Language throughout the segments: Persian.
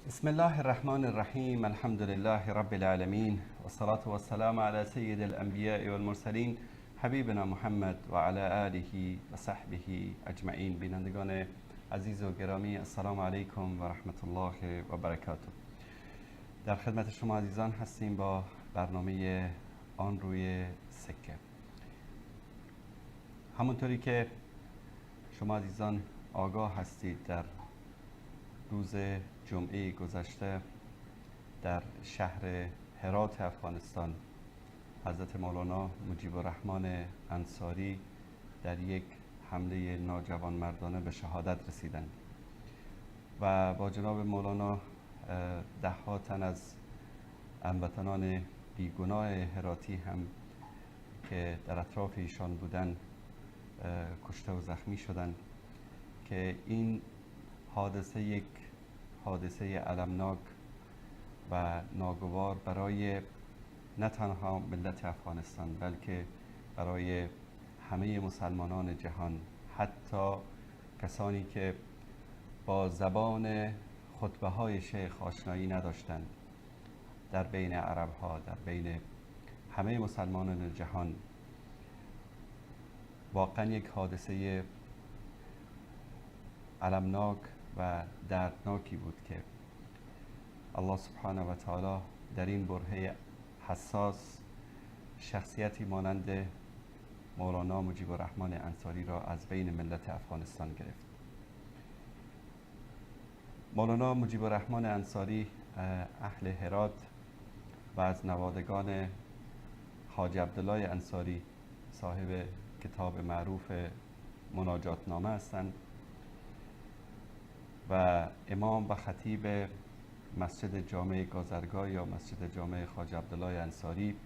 بسم الله الرحمن الرحیم. الحمد لله رب العالمین والصلاة والسلام على سید الانبیاء والمرسلین حبیبنا محمد و علی آله و صحبه اجمعین. بینندگان عزیز و گرامی، السلام علیکم و رحمت الله و برکاته. در خدمت شما عزیزان هستیم با برنامه آن روی سکه. همونطوری که شما عزیزان آگاه هستید، در روز جمعه گذشته در شهر هرات افغانستان حضرت مولانا مجیب الرحمن انصاری در یک حمله ناجوانمردانه به شهادت رسیدند و با جناب مولانا ده ها تن از هموطنان بیگناه هراتی هم که در اطراف ایشان بودند کشته و زخمی شدند که این حادثه یک حادثه المناک و ناگوار برای نه تنها ملت افغانستان بلکه برای همه مسلمانان جهان، حتی کسانی که با زبان خطبه های شیخ آشنایی نداشتند، در بین عرب ها، در بین همه مسلمانان جهان واقعا یک حادثه المناک و دردناکی بود که الله سبحانه و تعالی در این برهه حساس شخصیتی مانند مولانا مجیب الرحمن انصاری را از بین ملت افغانستان گرفت. مولانا مجیب الرحمن انصاری اهل هرات و از نوادگان حاج عبدالله انصاری صاحب کتاب معروف مناجات نامه هستند و امام و خطیب مسجد جامع گازرگاه یا مسجد جامع خواجه عبدالله انصاری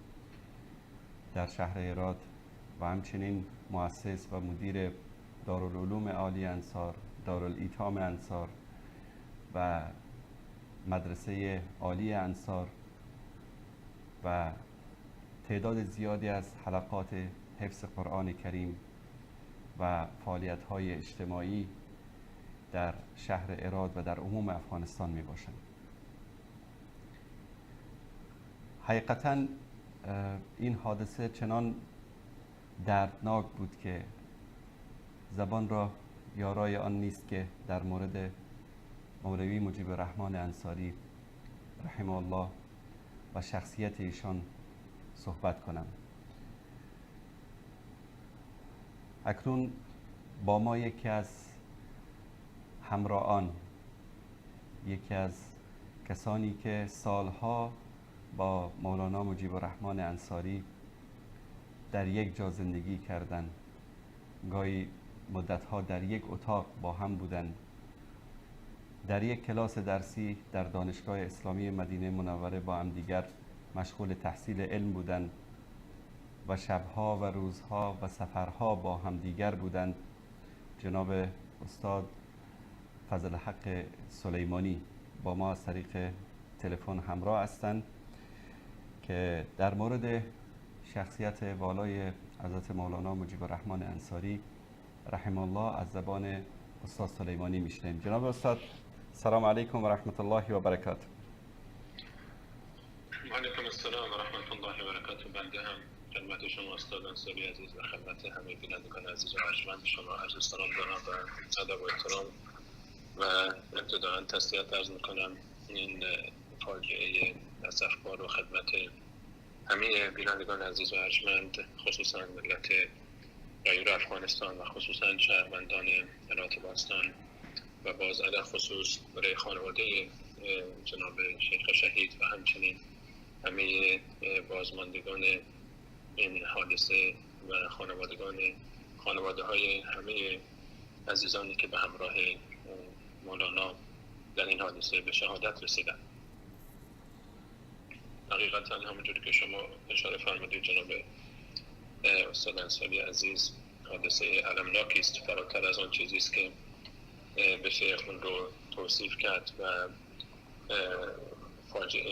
در شهر هرات و همچنین مؤسس و مدیر دارالعلوم عالی انصار، دارالایتام انصار و مدرسه عالی انصار و تعداد زیادی از حلقات حفظ قرآن کریم و فعالیت‌های اجتماعی در شهر هرات و در عموم افغانستان می باشند. حقیقتاً این حادثه چنان دردناک بود که زبان را یارای آن نیست که در مورد مولوی مجیب الرحمن انصاری رحمه الله و شخصیت ایشان صحبت کنم. اکنون با ما یکی از همراهان، یکی از کسانی که سالها با مولانا مجیب الرحمن انصاری در یک جا زندگی کردند، گاهی مدتها در یک اتاق با هم بودند، در یک کلاس درسی در دانشگاه اسلامی مدینه منوره با هم دیگر مشغول تحصیل علم بودند و شبها و روزها و سفرها با هم دیگر بودند. جناب استاد فضل حق سلیمانی با ما از طریق تلفن همراه هستند که در مورد شخصیت والای حضرت مولانا مجیب الرحمن انصاری رحمه الله از زبان استاد سلیمانی میشنیم. جناب استاد، سلام علیکم و رحمت الله و برکاته. و علیکم السلام و رحمت الله و برکاته. بنده هم خدمت شما استاد انصاری عزیز و خدمت همه بینندگان عزیز و ارجمند شما عرض سلام دارم و ادب و احترام و ابتداءً تسلیت عرض میکنم این فاجعه اسفبار و خدمت همه بینندگان عزیز و ارجمند، خصوصا ملت غیر افغانستان و خصوصا شهروندان هرات باستان و باز علی خصوص برای خانواده جناب شیخ شهید و همچنین همه بازماندگان این حادثه و خانواده های همه عزیزانی که به همراه مولانا در این حادثه به شهادت رسیدند. حقیقتا همونجوری که شما اشاره فرمودید جناب استاد انصاری عزیز، حادثه المناکی است، فراتر از آن چیزی است که بشه اون رو توصیف کرد و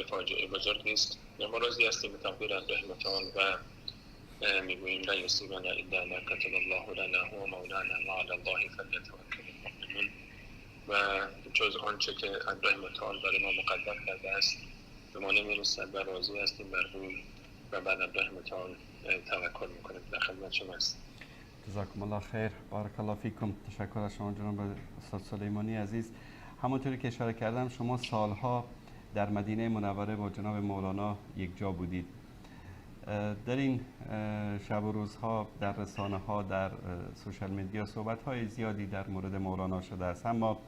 فاجعه بزرگی است. ما راضی هستیم به تقدیر رحمتان و میگوییم لا یصیبنا الا ما کتب الله لنا هو مولانا و علی الله فلیتوکل المؤمنون. و جز آنچه که الله متعال برای ما مقدر کرده است به ما نمیرسد و راضی هستیم بر اون و بر الله متعال توکل میکنیم. در خدمت شما هستیم. جزاکم الله خیر، بارک الله فیکم. تشکر از شما جناب استاد سلیمانی عزیز. همونطوری که اشاره کردم شما سالها در مدینه منوره با جناب مولانا یک جا بودید. در این شب و روزها در رسانه ها، در سوشال میدیا صحبت های زیادی در مورد مولانا شده است، اما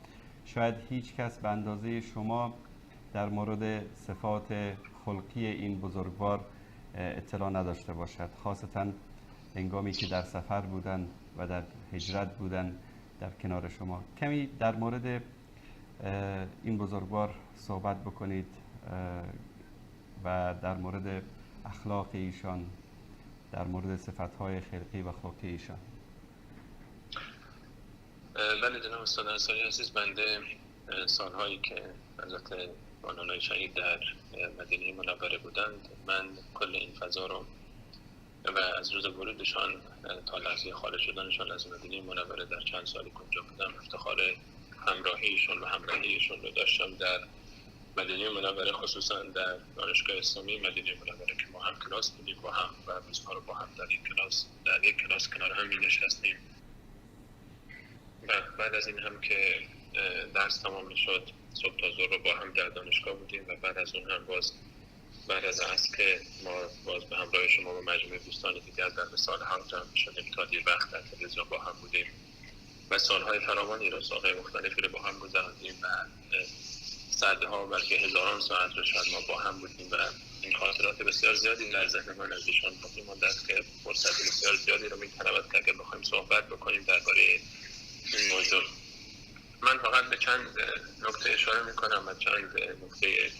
شاید هیچ کس به اندازه شما در مورد صفات خلقی این بزرگوار اطلاع نداشته باشد، خاصتا هنگامی که در سفر بودن و در هجرت بودن در کنار شما. کمی در مورد این بزرگوار صحبت بکنید و در مورد اخلاق ایشان، در مورد صفت‌های خلقی و خلقی ایشان. بله جناب استاد انصاری عزیز، بنده سالهایی که حضرت مولانا شهید در مدینه منوره بودند، من کل این فضا رو و از روز ورودشان تا لحظه خارج شدنشان از مدینه منوره در چند سالی که اونجا بودم افتخار همراهیشون و همراهیشون رو داشتم. در مدینه منوره خصوصا در دانشگاه اسلامی مدینه منوره که ما هم کلاس بودیم با هم و روزها رو با هم در یک کلاس کنار هم می‌نشستیم و بعد از این هم که درس تمام می‌شد صبح تا ظهر رو با هم در دانشگاه بودیم و بعد از اون هم بعد از عصر که ما باز به همراه شما و مجموعه دوستان دیگر در مثال هم جمع می‌شدیم تا دیر وقت در تلویزیون با هم بودیم و سالهای فراوانی رو سالهای مختلفی رو با هم گذراندیم و صدها بلکه هزاران ساعت رو شاید ما با هم بودیم و این خاطرات بسیار زیادی در ذهن من از ایشان باقی مانده است که فرصت بسیار زیادی رو می‌طلبد که اگر بخوایم صحبت بکنیم درباره این موضوع. من فقط به چند نکته اشاره می‌کنم و چند نکته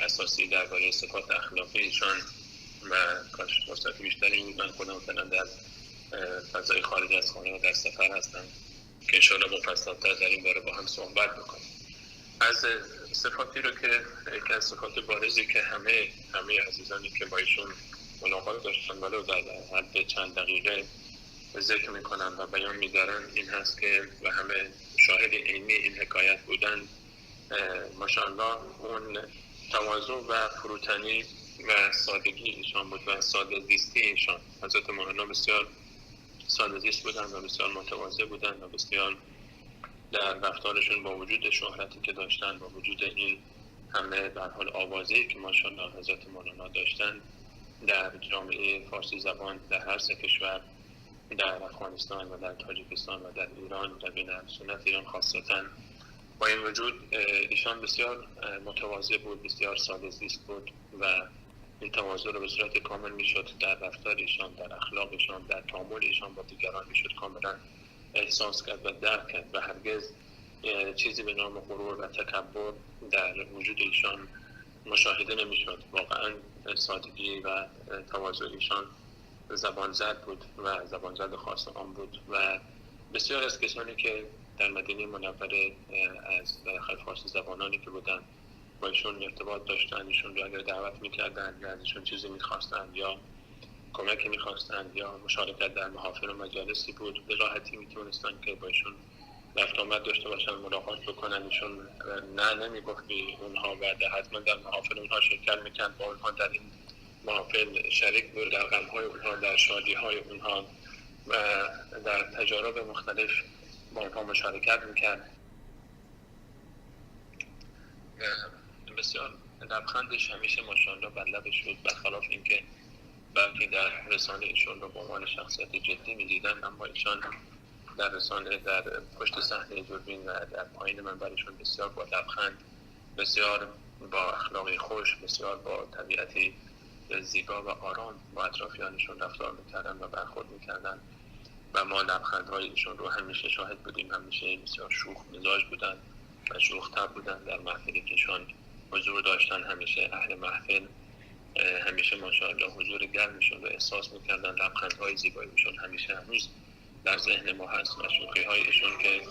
اساسی درباره صفات اخلاقی ایشان و کاش فرصت بیشتری بود. من خودم فعلا در فضای خارج از خانه و در سفر هستم که انشاءالله مفصل‌تر در این باره با هم صحبت بکنیم. از صفاتی رو که یکی از صفات بارزی که همه عزیزانی که با ایشون ملاقات داشتن ولو در حد چند دقیقه ذکر میکنن و بیان میدارن این هست که و همه شاهد عینی این حکایت بودن، ماشاءالله اون تواضع و فروتنی و سادگی ایشان بود و ساده زیستی ایشان. حضرت مولانا بسیار ساده زیست بودن و بسیار متواضع بودن و بسیار در رفتارشون با وجود شهرتی که داشتن، با وجود این همه در حال آوازه‌ای که ماشاءالله حضرت مولانا داشتن در جامعه فارسی زبان در هر سه کشور، در افغانستان و در تاجیکستان و در ایران، در بین سنت ایران خاصتا، با این وجود ایشان بسیار متواضع بود، بسیار ساده زیست بود و این تواضع رو به صورت کامل میشد در رفتار ایشان، در اخلاق ایشان، در تعامل ایشان با دیگران میشد کاملا احساس کرد و درک کرد و هرگز چیزی به نام غرور و تکبر در وجود ایشان مشاهده نمیشد. واقعا سادگی و تواضع ایشان زبان زد بود و زبان زد خاص آن بود و بسیار از کسانی که در مدینه منوره از فارسی زبانانی که بودن با ایشون ارتباط داشتن، ایشون رو اگر دعوت میکردن یا از ایشون چیزی میخواستن یا کمکی میخواستن یا مشارکت در محافل و مجالسی بود، به راحتی میتونستن که با ایشون رفت آمد داشته باشن، ملاقات بکنن. ایشون نه نمیگفت به اونها و حتما در محافل اونها شرکت میکرد، با اونها در این محافل شریک بود، در غمهای اونها، در شادیهای اونها و در تجارب مختلف با اونها مشارکت میکرد. بسیار لبخندش همیشه ماشاءالله بر لبش بود، برخلاف اینکه برخی در رسانه ایشون رو به عنوان شخصیت جدی می‌دیدن، اما ایشان در رسانه در پشت صحنه دوربین و در پایین منبرشون بسیار با لبخند، بسیار با اخلاقی خوش، بسیار با طبیعتی زیبا و آرام با اطرافیانشون رفتار می‌کردن و برخورد می‌کردن و ما لبخندهای ایشون رو همیشه شاهد بودیم. همیشه بسیار شوخ مزاج بودن و شوخ طبع بودن. در محفلی که ایشان حضور داشتن همیشه اهل محفل همیشه ماشاءالله حضور گرمشون رو احساس میکردن. لبخندهای زیباییشون همیشه هنوز در ذهن ما هست و شوخی‌های ایشون که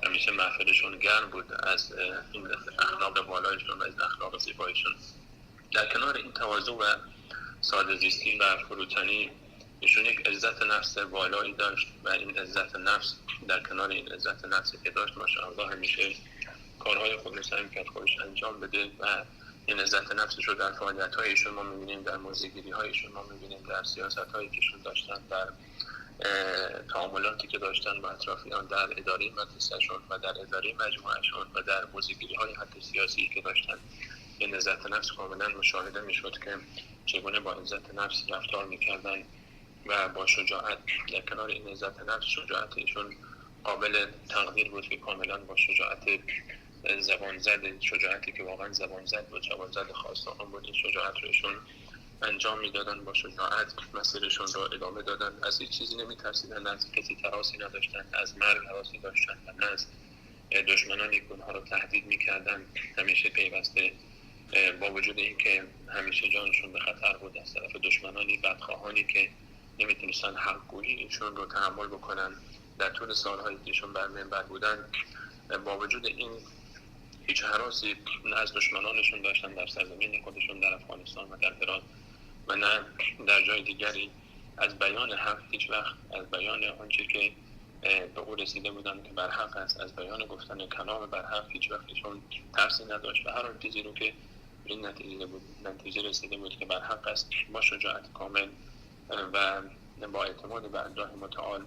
همیشه محفلشون گرم بود از این اخلاق بالایشون و از اخلاق زیباییشون. در کنار این تواضع و ساده زیستی و فروتنی ایشون یک عزت نفس بالایی داشت و این عزت نفس در کنار این عزت نفسی که داشت ماشاءالله همیشه کارهای خود رو سعی کرد خودش انجام بده و این عزت نفسش رو در فعالیت‌های ایشون ما می‌بینیم، در موزه‌گیری‌های ایشون ما می‌بینیم، در سیاست‌هایی که ایشون داشتن، در تعاملاتی که داشتن با اطرافیان، در اداره مدرسه‌شون و در اداره مجموعه‌شون و در موزه‌گیری‌های حتی سیاسی که داشتن. این عزت نفس کاملا مشاهده می‌شد که چگونه با عزت نفس رفتار می‌کردن و با شجاعت. در کنار این عزت نفس، شجاعت ایشون قابل تقدیر بود که کاملا با شجاعت زبان زد، شجاعتی که واقعا زبان زد بود، زبان زد خواستان بود، این شجاعت رو ایشون انجام میدادن، با شجاعت مسیرشون رو ادامه دادن، از هیچ چیزی نمیترسیدن، از کسی تراسی نداشتن، از مرگ تراسی داشتن و نه از دشمنانی که اونها رو تهدید میکردن. همیشه پیوسته با وجود اینکه همیشه جانشون به خطر بود از طرف دشمنانی بدخواهانی که نمیتونستن حقگویی ایشون رو تحمل بکنن در طول سالهایی که ایشون بر منبر بودن، با وجود این هیچ هراسی نه از دشمنانشون داشتن در سرزمین خودشون در افغانستان و در هرات و نه در جای دیگری از بیان حق هیچ وقت، از بیان آنچه که به او رسیده بودن که بر حق است، از بیان گفتن کلام بر حق هیچ وقت ایشون ترسی نداشت و هر آن چیزی رو که این نتیجه رسیده بود که بر حق است با شجاعت کامل و با اعتماد به الله متعال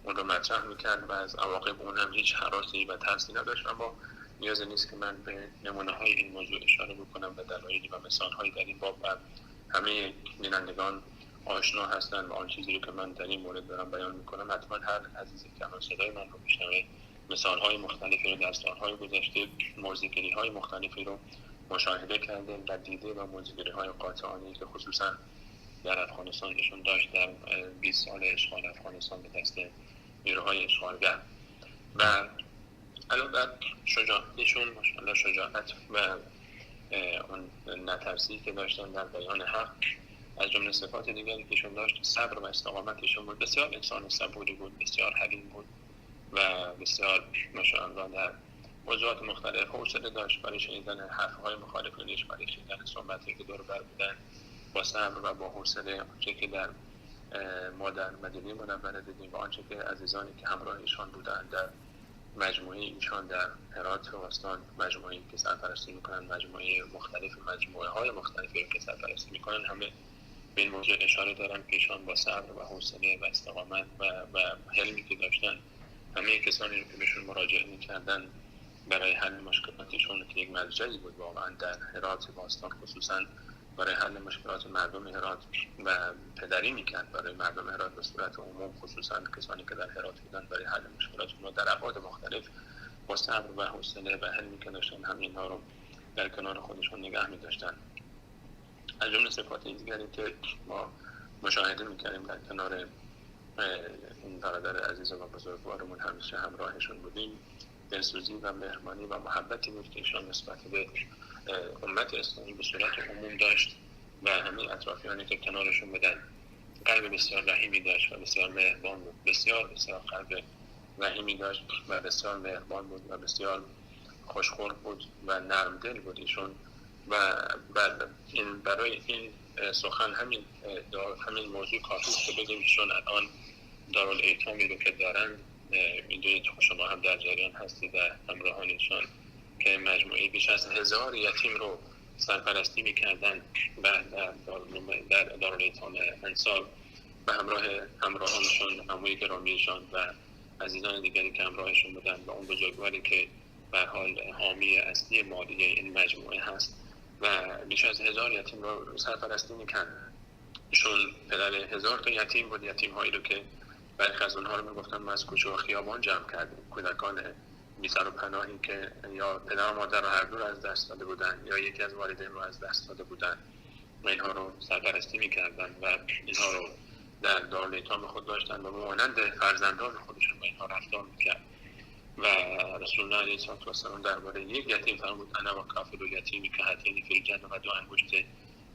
اون رو مطرح میکرد و از عواقب اون هم هیچ هراسی و ترسی نداشت. اما نیازی نیست که من به نمونه های این موضوع اشاره بکنم و دلایلی و مثال هایی در این باب و همه بینندگان آشنا هستند و آن چیزی رو که من در این مورد دارم بیان میکنم حتما هر عزیزی که الان صدای من رو میشنوه مثال های مختلفی رو در سالهای گذشته، موزه‌گیری های مختلفی رو مشاهده کرده و دیده و موزه‌گیری های قاطعانه‌ای که خصوصا در افغانستان ایشون داشت در 20 سال اشغال افغانستان به دست نیروهای اشغالگر. و علاوه بر شجاعتشون ماشاءالله شجاعت و اون نترسی که داشتن در بیان حق، از جمله صفات دیگری که ایشون داشت صبر و استقامتشون بود. بسیار انسان صبوری بود، بسیار حلیم بود و بسیار ماشاءالله در موضوعات مختلف حوصله داشت برای شنیدن حرف‌های مخالفینش، برای شنیدن صحبتی که دور بر بودن، با صبر و با حوصله. آنچه که در ما در مدینه منوره دیدیم و آنچه که عزیزانی که همراه ایشان بودند در مجموعه ایشان در هرات و استان، مجموعه‌ای که سرپرستی میکنن، مجموعه های مختلفی که سرپرستی میکنن، همه به این موضوع اشاره دارن که ایشان با صبر و حوصله و استقامت و حلمی که داشتن، همه کسانی رو که بهشون مراجعه میکردن برای حل مشکلاتشون که یک مرجعی بود واقعا در هرات و استان، خصوصا برای حل مشکلات مردم هرات و پدری میکرد برای مردم هرات به صورت عموم، خصوصا کسانی که در هرات بودن، برای حل مشکلاتشون در ابعاد مختلف با صبر و حوصله و حلمی که داشتن همینها رو در کنار خودشون نگه می‌داشتن. از جمله صفات دیگری که ما مشاهده می‌کردیم در کنار این برادر عزیز و بزرگوارمون همیشه همراهشون بودیم، دلسوزی و مهربانی و محبتی بود که ایشان نسبت به امت اسلامی به صورت عموم داشت و همه اطرافیانی که کنارشون بودن. قلب بسیار رحیمی داشت و بسیار مهربان بود، بسیار قلب رحیمی داشت و بسیار مهربان بود و بسیار خوشخلق بود و نرم دل بود ایشون. و برای این سخن همین موضوع کافی است که بگیم ایشون الان دارالایتامی رو که دارن، میدونید شما هم در جریان هستید در همراهان ایشان که مجموعه بیش از 1000 یتیم رو سرپرستی میکردن در دارالایتام انصار و همراهانشون، عموی گرامیشان و عزیزان دیگری که همراهشون بودن و اون بزرگواری که به حال حامی اصلی مالی این مجموعه هست و بیش از 1000 یتیم رو سرپرستی میکردن. ایشون پدر 1000 تا یتیم بود، یتیم هایی رو که برخی از اونها رو میگفتن ما از کوچه و خیابان جمع کردیم، کودکان بی سر و پناهی که یا پدر و مادر رو هر دو از دست داده بودن یا یکی از والدین رو از دست داده بودن و اینها رو سرپرستی میکردن و اینها رو در دارالایتام خود داشتن و مانند فرزندان خودشون با اینها رفتار میکرد. و رسول الله علیه السلام درباره یک یتیم فرمود انا و کافل الیتیم که هاتین فی الجنه و دو انگشت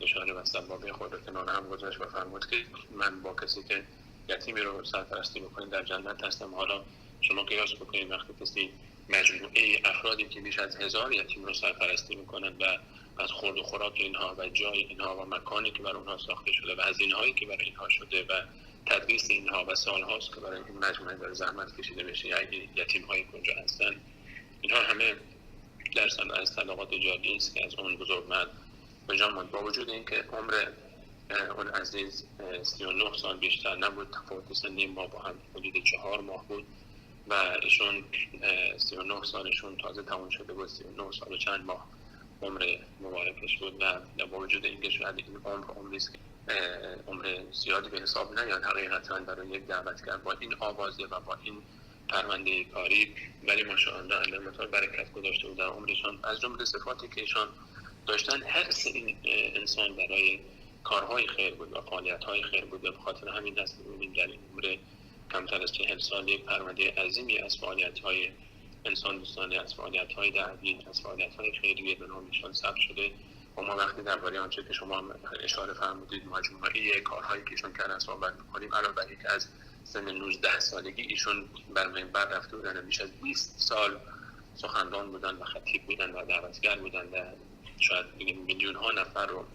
اشاره و سبابه خود رو کنار هم گذاشت و فرمود که من با کسی که یتیمی رو سرپرستی بکنید در جنت هستم. حالا شما قیاس بکنید وقتی کسی مجموعه افرادی که بیش از 1000 یتیم رو سرپرستی میکنن و از خورد و خوراک اینها و جای اینها و مکانی که برای اونها ساخته شده و هزینه‌هایی که برای اینها شده و تدریس اینها و سالهاست که برای این مجموعه داره زحمت کشیده بشه. یتیم‌های اونجا هستن، اینها همه درصد از صدقات جاری است که از اون بزرگمرد به جان ماند. با وجود اینکه عمر اون عزیز 39 سال بیشتر نبود، تفاوت سنی ما با هم حدود 4 ماه بود و ایشون 39 سالشون تازه تمام شده بود، 39 سال و چند ماه عمر مبارکش بود و با وجود اینکه شاید این عمری است که عمر زیادی به حساب نیاد حقیقتا برای یک دعوتگر با این آوازه و با این پرونده کاری، ولی ماشاءالله الله متعال برکت گذاشته بود در عمرشان. از جمله صفاتی که ایشان داشتن حرص این انسان برای کارهای خیر بود و فعالیت‌های خیر بود. به خاطر همین دست می‌بینیم در این عمر کمتر از 40 سال یک پرونده عظیمی از فعالیت‌های انسان دوستانه، از فعالیت‌های دعوی، از فعالیت‌های خیریه به نام ایشان ثبت شده. و ما وقتی درباره آنچه که شما اشاره فرمودید مجموعه کارهایی که ایشون کردن صحبت می‌کنیم، علاوه بر اینکه از سن 19 سالگی ایشون بر منبر رفته بودن، بیش از 20 سال سخنران بودن و خطیب بودن و دعوتگر بودن و شاید میلیون‌ها نفر رو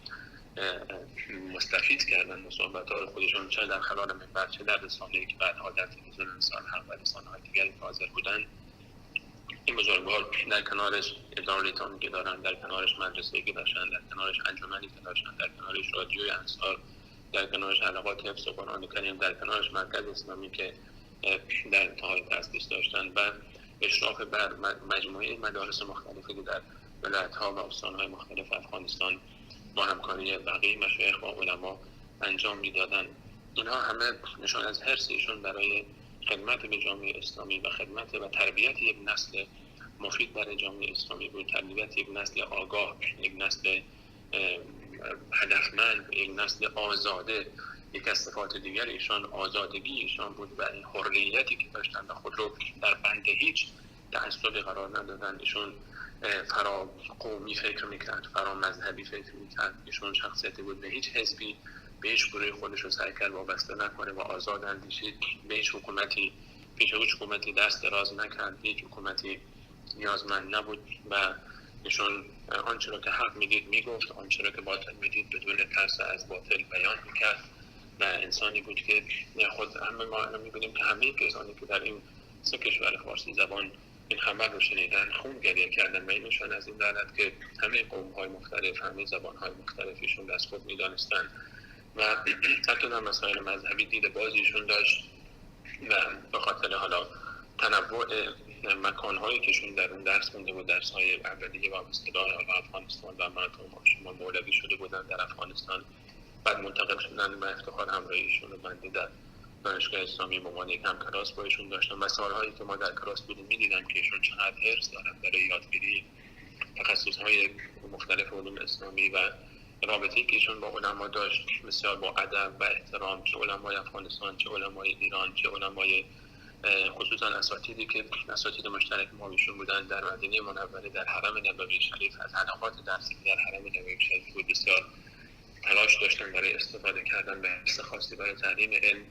مستفید کردن با صحبت‌های خودشون، چه در خلال منبر چه در رسانه‌ای که بعدها در تلویزیون انسان هم و رسانه‌های دیگری که حاضر بودن. این بزرگوار در کنارش اداره تامی که دارن، در کنارش مدرسه‌ای که داشتن، در کنارش انجمنی که داشتن، در کنارش رادیوی انصار، در کنارش حلقات حفظ قرآن کریم، در کنارش مرکز اسلامی که در انتهای تأسیس داشتن و اشراف بر مجموعه مدارس مختلفی که در ولایت‌ها و استان‌های مختلف افغانستان با همکاری بقیه مشایخ و علما انجام میدادن. اینها همه نشان از حرص ایشون برای خدمت به جامعه اسلامی و خدمت و تربیت یک نسل مفید برای جامعه اسلامی بود، تربیت یک نسل آگاه، یک نسل هدفمند، یک نسل آزاده. یک از صفات دیگر ایشان آزادگی ایشان بود و این حریتی که داشتن و خود رو در بند هیچ تعصبی قرار ندادن. ایشون فرا قومی فکر میکرد، فرا مذهبی فکر میکرد. ایشون شخصیتی بود به هیچ حزبی، به هیچ گروهی خودش رو سعی کرد وابسته نکنه و آزاد اندیشید. به هیچ حکومتی، پیش هیچ حکومتی دست دراز نکرد، هیچ حکومتی نیازمند نبود و ایشون آنچه را که حق میدید میگفت، آنچه را که باطل میدید بدون ترس از باطل بیان میکرد و انسانی بود که خود همه ما میبینیم که همه کسانی که در این سه کشور فارسی زبان این خبر رو شنیدن خون گریه کردن و این نشان از این دارد که همه قوم‌های مختلف، همه زبان‌های مختلفیشون از خود می‌دانستند و حتی در مسائل مذهبی دید بازیشون داشت و به خاطر حالا تنوع مکان‌هایی که شون در اون درس مونده بود، درس‌های اولیه و اصطلاح افغانستان و مناطق مولوی شده بودن در افغانستان، بعد منتقل شدن و افتخار همراهیشون رو بنده در دانشگاه اسلامی به عنوان یک همکلاس با ایشون داشتم و سالهایی که ما در کلاس بودیم می‌دیدم که ایشون چقدر حرص دارن برای یادگیری تخصص‌های مختلف علوم اسلامی و رابطه‌ای که ایشون با علما داشت بسیار با ادب و احترام، چه علمای افغانستان، چه علمای ایران، چه علمای خصوصا اساتیدی که اساتید مشترک ما ایشون بودن در مدینه منوره، در حرم نبوی شریف. از حلقات درسی در حرم نبوی شریف بود بسیار تلاش داشتن برای استفاده کردن و حرص خاصی برای تعلیم علم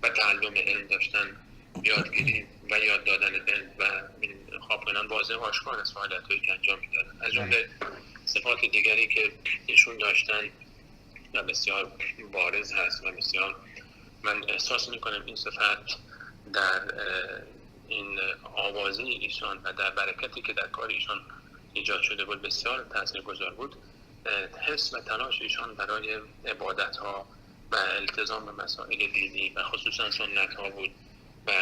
و تعلم علم داشتن، یادگیری و یاد دادن علم و خوابگانان واضح و آشکار از فعالیت‌هایی که انجام می‌دادن. از جمله صفات دیگری که ایشون داشتن و بسیار بارز هست و بسیار من احساس می‌کنم این صفت در این آوازه ایشان و در برکتی که در کار ایشان ایجاد شده بود بسیار تاثیرگذار بود. حس و تلاش ایشان برای عبادت‌ها و التزام به مسائل دینی و خصوصا سنت‌ها بود و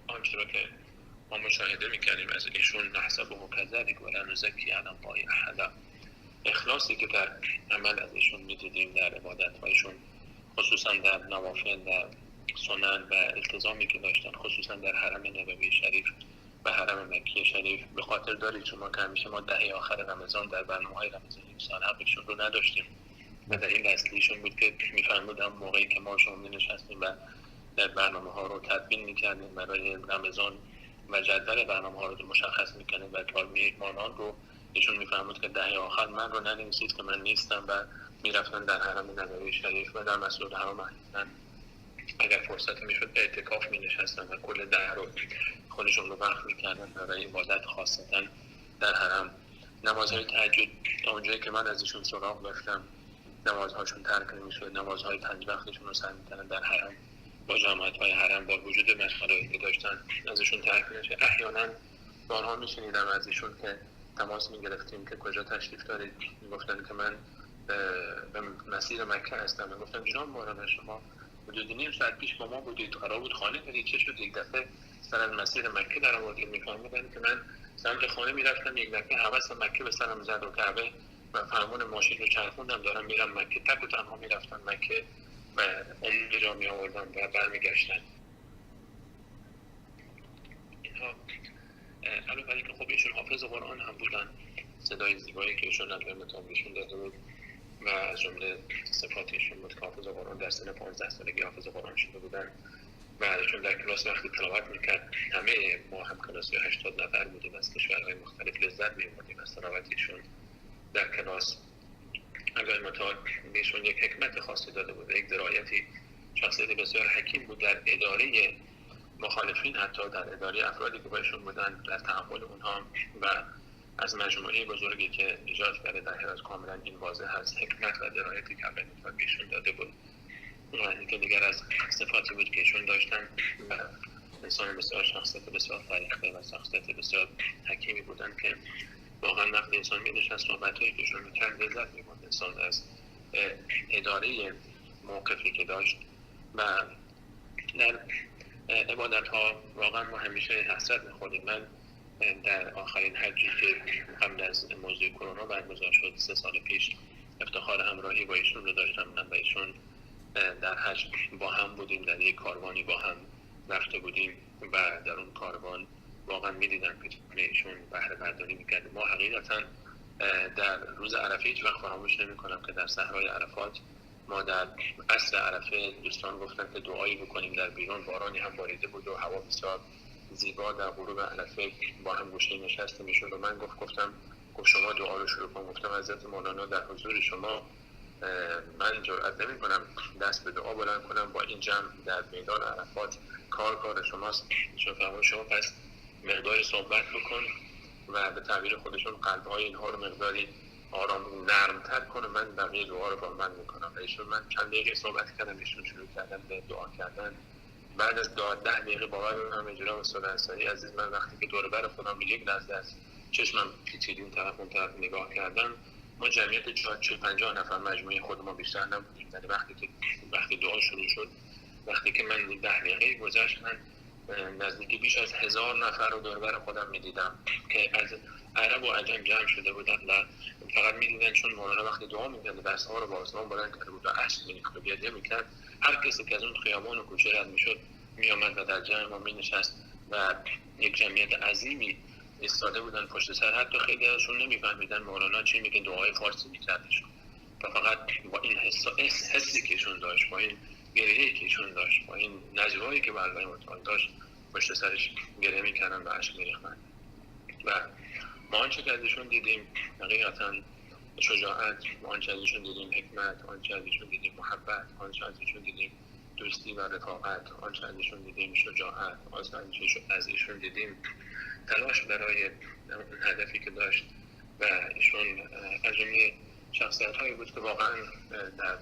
آنچه را که ما مشاهده می‌کردیم از ایشون نحسبه کذلک و لا نزکی علی الله احدا، اخلاصی که در عمل از ایشون می‌دیدیم در عبادت‌هایشون، خصوصا در نوافل و سنن و التزامی که داشتن، خصوصا در حرم نبوی شریف و حرم مکی شریف. به خاطر دارید شما که همیشه ما دهه آخر رمضان در برنامه‌های رمضانی سال حقشون رو نداشتیم و در این وصلیشون بود که می‌فرمودم موقعی که ما شما نشستیم و در برنامه‌ها رو تدوین می‌کردیم برای رمضان و جدول برنامه‌ها رو مشخص می‌کردیم و کار میهمانان رو ایشون می‌فرمود که دهه آخر من رو ننویسید که من نیستم و می‌رفتن در حرم نبوی شریف و در مسجد حرام احیانا اگر فرصت میشد اعتکاف می‌نشستن و کل ده رو خودشون رو وقف می‌کردن برای عبادت، خاصتا در حرم. نمازهای تهجد تا اونجایی که من از ایشون سراغ داشتم نمازهاشون ترک نمیشد، نمازهای 5 وقتشون رو سعی می‌کردن در حرم با جماعت‌های حرم با وجود مشغله‌ای که داشتن ازشون ترک نشه. احیانا بارها میشنیدم از ایشون که تماس میگرفتیم که کجا تشریف دارید، میگفتن که من به مسیر مکه هستم. میگفتم جناب مولانا شما حدود نیم ساعت پیش با ما بودید، قرار بود خانه برید، چه شد یک دفعه سر از مسیر مکه در آوردید؟ میفهمیدن که من سمت خانه میرفتم، یک دفعه هوس مکه به سرم زد و کعبه و فرمون ماشین رو چرخوندم دارم میرم مکه، تک و تنها میرفتم مکه و عمر جا می آوردم و برمیگشتن. اینها علاوه بر اینکه خب ایشون حافظ قرآن هم بودن، صدای زیبایی که ایشون نقل مطاب بهشون داده بود و از جمله صفات ایشون بود که حافظ قرآن در سن 15 سالگی حافظ قرآن شده بودن و ایشون در کلاس وقتی تلاوت میکرد همه ما هم کلاسی 80 نفر بودیم از کشورهای مختلف لذت می‌بردیم از تلاوت ایشون در کلاس. علی مطال بهشون یک حکمت خاصی داده بود، یک درایتی، شخصیت بسیار حکیم بود در اداره مخالفین، حتی در اداره افرادی که باشون بودن، در تحمل اونها و از مجموعه بزرگی که ایجاد کرده در حیات کاملا این واضح هست حکمت و درایتی که علی مطال بهشون داده بود. و که دیگر از صفاتی بود که ایشون داشتن و انسان بسیار شخصیت بسیار فریخته و شخصیت بسیار حکیمی بودن که واقعا وقتی انسان می‌نشست صحبت‌هایی که ایشون می‌کرد لذت می‌برد انسان از اداره موقفی که داشت. و در عبادت‌ها واقعا ما همیشه حسرت می‌خوریم. من در آخرین حجی که قبل از موضوع کرونا برگزار شد 3 سال پیش افتخار همراهی با ایشون رو داشتم. من و ایشون در حج با هم بودیم، در یک کاروانی با هم رفته بودیم و در اون کاروان واقعا می‌دیدم که ایشون بهره برداری می‌کرد. ما حقیقتاً در روز عرفه هیچ وقت فراموش نمی‌کنم که در صحرای عرفات ما در عصر عرفه دوستان گفتن که دعایی بکنیم در بیرون، بارانی هم باریده بود و هوا بسیار زیبا. در غروب عرفه با هم گوشه نشستیم، ایشون رو من گفت شما دعا رو شروع کن. گفتم حضرت مولانا در حضور شما من جرئت نمی‌کنم دست به دعا بلند کنم، با این جمع در میدان عرفات کار شماست. شما پس مقداری صحبت بکن و به تعبیر خودشون قلب‌های اینها رو مقداری آرام نرم‌تر کنه، من بقیه دعا رو با من میکنم. ایشون من چند دقیقه صحبت کردم، ایشون شروع کردن به دعا کردن. بعد از 10 دقیقه باور کنم جناب استاد انصاری عزیز، من وقتی که دور بر خودم به یک لحظه از چشمم پیچید این طرف اون طرف نگاه کردم، ما جمعیت 40-50 نفر مجموعه خود ما بیشتر نبودیم. یعنی وقتی دعا شروع شد، وقتی که من 10 دقیقه گذشت، من نزدیکی بیش از 1000 نفر رو دور بر خودم می‌دیدم که از عرب و عجم جمع شده بودن و فقط می‌دیدن چون مولانا وقتی دعا می‌کرد دست‌ها رو با آسمان بلند کرده بود و اشک می‌ریخت و گریه می‌کرد، هر کسی که از اون خیابان و کوچه رد می‌شد می‌آمد و در جمع ما می‌نشست و یک جمعیت عظیمی ایستاده بودن پشت سر. حتی خیلی ازشون نمی‌فهمیدن مولانا چی میگه، دعای فارسی می‌کردشون و فقط با این حسی که ایشون داشت، با این گریه‌ای که ایشون داشت، با این نجوایی که برای مطال داشت، پشت سرش گریه می‌کردن و اشک می‌ریختن. و ما آنچه که ازشون دیدیم حقیقتاً شجاعت، ما آنچه ازشون دیدیم حکمت، آنچه ازشون دیدیم محبت، آنچه ازشون دیدیم دوستی و رفاقت، آنچه ازشون دیدیم شجاعت، آنچه ازشون دیدیم تلاش برای هدفی که داشت. و ایشون از جمله شخصیت‌هایی بود که واقعاً در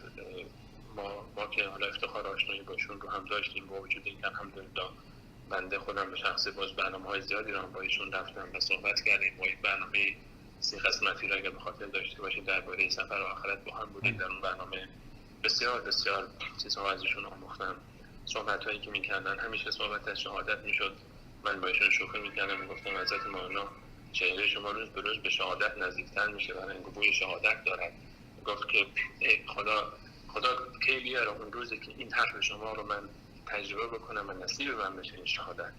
ما که حالا افتخار آشنایی با ایشون رو هم داشتیم، با وجود اینکه الحمدلله بنده خودم به شخصه باز برنامه‌های زیادی رو با ایشون رفتم و صحبت کردیم. با یک برنامه 30 قسمتی رو اگه به خاطر داشته باشید درباره سفر و آخرت با هم بودیم. در اون برنامه بسیار بسیار چیزها از ایشون آموختم. صحبت‌هایی که می‌کردن همیشه صحبت از شهادت می‌شد. من با ایشون شوخی می‌کردم، می‌گفتم حضرت مولانا چهره شما روز به روز به شهادت نزدیک‌تر میشه، برای اینکه بوی شهادت دارد. گفت که خدا کی بیاره اون روزی که این حرف شما رو من تجربه بکنم و نصیب من بشه این شهادت.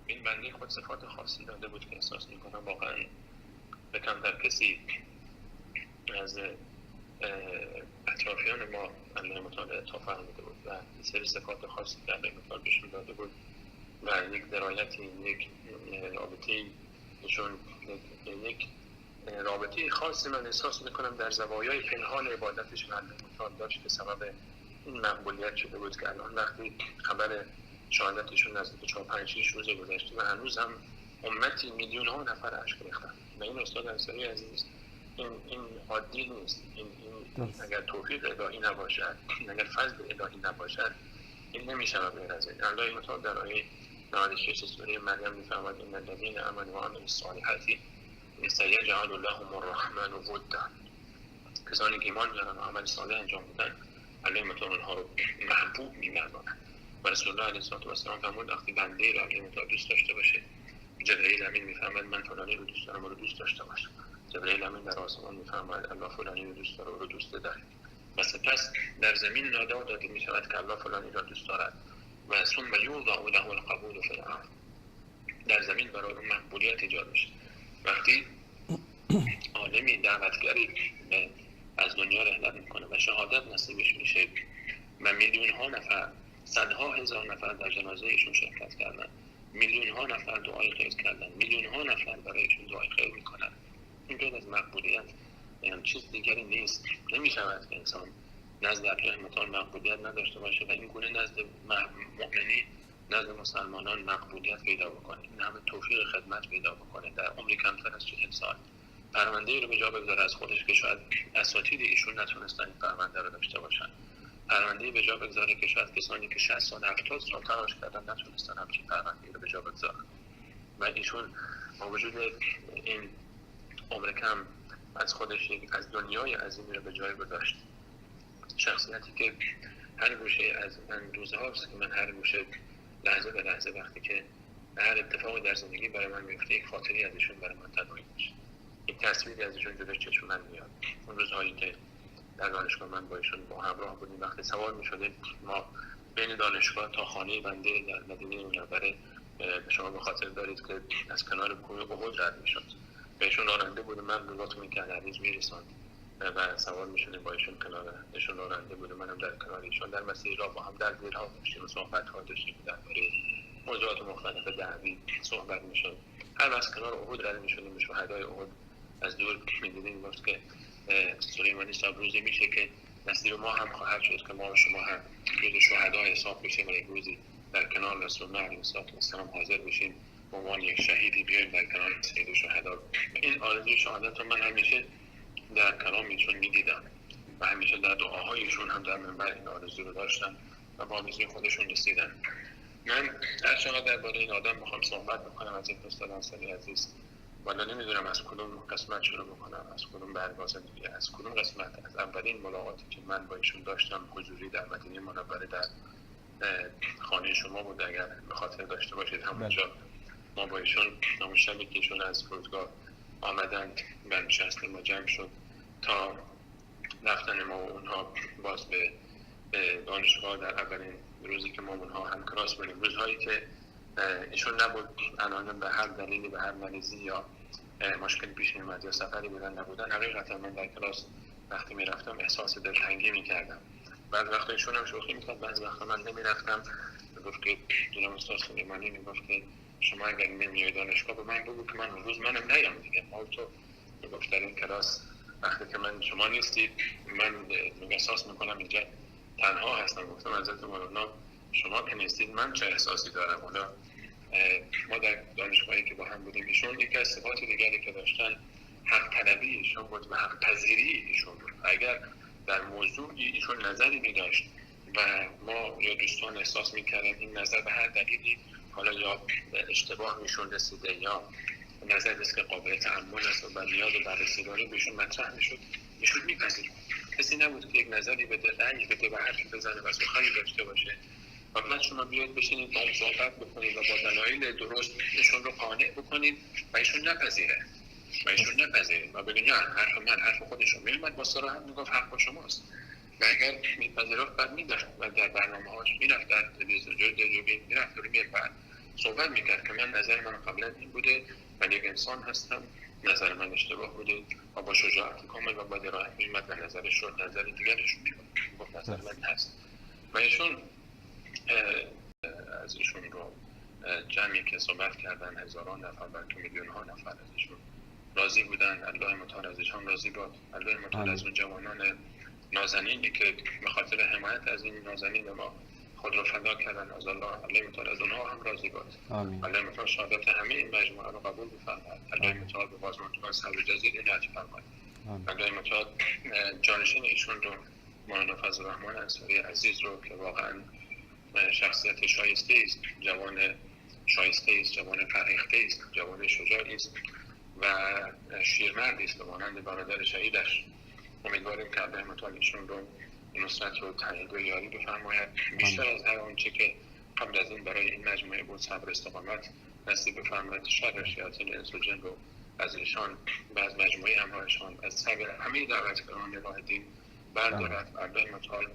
این بنده خود صفات خاصی داده بود که احساس میکنم واقعا به کمتر کسی از اطرافیان ما علامه مطالعه تا فرموده بود و سری صفات خاصی که علامه مطالعه بهشون داده بود و یک درایتی، یک رابطه‌ای نشون، یک رابطه خاصی من احساس میکنم در زوایای پنهان عبادتش به علامه مطالعه داشت که سبب این مقبولیت شده بود که الان وقتی خبر شهادتشون نزدیک 4-5-6 روز گذشته و هنوز هم امتی میلیون ها نفر اشک ریختن و این استاد انصاری عزیز این عادی نیست. این اگر توفیق الهی نباشد، اگر فضل الهی نباشد، این نمیشه غیر از این. الله متعال در آیه 96 سوره مریم میفرماید ان الذین آمنوا وعملوا الصالحات سیجعل لهم الرحمن ودا. کسانی که ایمان میارن و عمل صالح انجام میدن، الله متعال اونها رو محبوب می‌داند. و رسول الله علیه الصلاه و السلام فرمود وقتی بنده را الله متعال دوست داشته باشه، جبرئیل امین میفرماید من فلانی رو دوست دارم، رو دوست داشته باش. جبرئیل امین در آسمان میفرماید الله فلانی رو دوست داره، رو دوست داره. و سپس در زمین نادا داده می شود که الله فلانی را دوست دارد و ثم یوضع له القبول فی الارض. در زمین برای اون مقبولیت ایجاد میشه. وقتی عالمی دعوتگری از دنیا رحلت میکنه و شهادت نصیبش میشه و میلیون ها نفر، صدها هزار نفر در جنازه ایشون شرکت کردن، میلیون ها نفر دعای خیر کردن، میلیون ها نفر برای ایشون دعای خیر میکنن، این غیر از مقبولیت یعنی چیز دیگری نیست. نمیشود که انسان نزد الله متعال مقبولیت نداشته باشه و این گونه نزد مؤمنین، نزد مسلمانان مقبولیت پیدا بکنه، این همه توفیق خدمت پیدا بکنه در عمری کمتر از 40 سال. پرونده‌ای رو به جا بگذاره از خودش که شاید اساتید ایشون نتونستن این پرونده رو داشته باشن. پرونده‌ای به جا بگذاره که شاید کسانی که 60 سال 70 سال تلاش کردن نتونستن همچین پرونده‌ای رو به جا بگذارن. و ایشون با وجود این عمر کم از خودش از دنیای عظیمی رو به جای گذاشت. شخصیتی که هر گوشه از من روزهاست که من هر گوشه لحظه به لحظه وقتی که هر اتفاقی در زندگی برای من میفته یک خاطری از ایشون برای من تداعی میشه، یک تصویری از ایشون جلوی چشم من میاد. اون روزهایی که در دانشگاه من با ایشون با همراه بودیم، وقتی سوار میشدیم ما بین دانشگاه تا خانه بنده در مدینه منوره، شما به خاطر دارید که از کنار کوه احد رد میشد، بهشون راننده بودم، من روزاتون این که عریض میرساند و سوار میشونیم با ایشون کنار ایشون راننده بودم، منم در کنار ایشون در مسیر راه با هم در زیرها داشتیم و صحبت ها داشتیم درباره موضوعات مختلف دعوی صحبت میشد. هر وقت کنار احد رد میشدیم به شهدای احد از دور میدیدیم گفت که سلیمانی صاحب روزی میشه که نصیب ما هم خواهد شد که ما و شما هم روز شهدا حساب بشیم و یک روزی در کنار رسول الله علیه السلام حاضر بشیم به عنوان یک شهیدی بیایم در کنار سید شهدا. این آرزوی شهادت رو من همیشه در کلامشون میدیدم و همیشه در دعاهایشون هم در منبر این آرزو رو داشتن و با آرزوی خودشون رسیدن. من هر چقدر درباره این آدم میخوام صحبت بکنم از این استاد انصاری عزیز، والا نمیدونم از کدوم قسمت شروع بکنم، از کدوم برگزیدگی، از کدوم قسمت. از اولین ملاقاتی که من با ایشون داشتم حضوری در مدینه منوره در خانه شما بود اگر به خاطر داشته باشید، همونجا ما با ایشون همون شبی که ایشون از فرودگاه آمدند و نشست ما جمع شد تا رفتن ما و اونها باز به دانشگاه در اولین روزی که ما اونها هم کلاس بودیم، روزهایی که ایشون نبود، الان به هر دلیلی، به هر مریضی یا مشکل پیش می‌آمد یا سفری بودن نبودن، حقیقتا من در کلاس وقتی میرفتم احساس دلتنگی میکردم. بعض وقتا ایشون هم شوخی میکرد، بعض وقتا من نمیرفتم، گفت که جناب استاد سلیمانی میگفت که شما اگر نمیای دانشگاه به من بگو که من اون روز منم نیام دیگه. ما تو گفت در این کلاس وقتی که من شما نیستید من احساس میکنم اینجا تنها هستم. گفتم حضرت مولانا شما که نیستید من چه احساسی دارم؟ حالا ما در دانشگاهی که با هم بودیم ایشون یکی از صفات دیگری که داشتن حق طلبی ایشون بود و حق پذیری ایشون بود. اگر در موضوعی ایشون نظری می داشت و ما یا دوستان احساس میکردن این نظر به هر دلیلی حالا یا اشتباه میشون رسیده یا نظر است که قابل تأمل است و نیاز و بررسی داره بهشون مطرح میشد، ایشون میپذیرد. کسی نبود که یک نظری بده، رأی بده و حرفی بزنه و سخنی داشته باشه و بعد شما بیاید بشینید با صحبت بکنید و با دلایل درست ایشون رو قانع بکنید و ایشون نپذیره و بگید نه حرف خودش رو می‌اومد با صراحت میگفت حق با شماست و اگر میپذیرفت بعد می‌داشت و در برنامه‌هاش میرفت در تلویزیون جوی میرفت روی منبر صحبت میکرد که من نظر من قبلا این بوده من یک انسان هستم، نظر من اشتباه بوده و با شجاعت کامل و با درایت می‌اومد و نظرش رو نظر دیگرش میگفت نظر من هست. و ایشون از ایشون رو جمعی که صحبت کردن هزاران نفر بلکه میلیون ها نفر از ایشون راضی بودن. الله متعال از ایشون راضی بود. الله متعال از اون جوانان نازنینی که به خاطر حمایت از این نازنین ما خود را فدا کردن از الله. الله متعال از اونها هم راضی باد. آمین. الله متعال شهادت همه این مجموعه رو قبول بفرماید. الله متعال به بازماندگان صبر جزیل عنایت فرماید. الله متعال جانشین ایشون رو مولانا فضل الرحمن انصاری عزیز رو که واقعا شخصیت شایسته است، جوان شایسته است، جوان فرهیخته است، جوان شجاعی است و شیرمردی است مانند برادر شهیدش. امیدواریم که الله متعال ایشون رو نصرت و تایید و یاری بفرماید. بیشتر از هر آنچه که قبل از این برای این مجموعه بود صبر استقامت نصیب بفرماید. شر شیاطین انس و جن رو از ایشان و از مجموعه همراهشان از صبر همه دعوتگران راه دین بردارد. الله متعال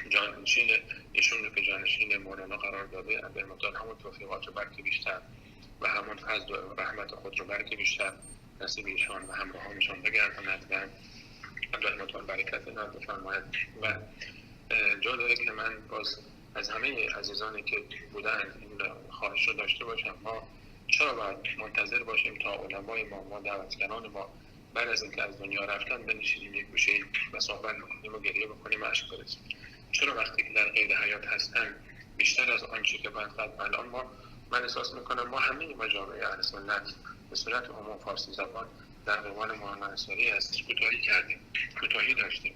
جانشین ایشون رو که جانشین مولانا قرار داده، الله متعال همون توفیقات رو برکه بیشتر و همون فضل و رحمت خود رو برکه بیشتر نصیب ایشان و همراهانشان بگرداند و الله متعال برکت عنایت بفرماید. و جا داره که من باز از همه عزیزانی که بودن این خواهش رو داشته باشم، ما چرا باید منتظر باشیم تا علمای ما دعوتگران ما بعد از اینکه از دنیا رفتن بنشینیم یک گوشه و صحبت بکنیم و گریه بکنیم و اشک بریزیم؟ چرا وقتی که در قید حیات هستن بیشتر از آنچه که باید الان من احساس میکنم ما همه مجامع اهل سنت به صورت عموم فارسی زبان در قبال مولانا انصاری هست کوتاهی کردیم، کوتاهی داشتیم.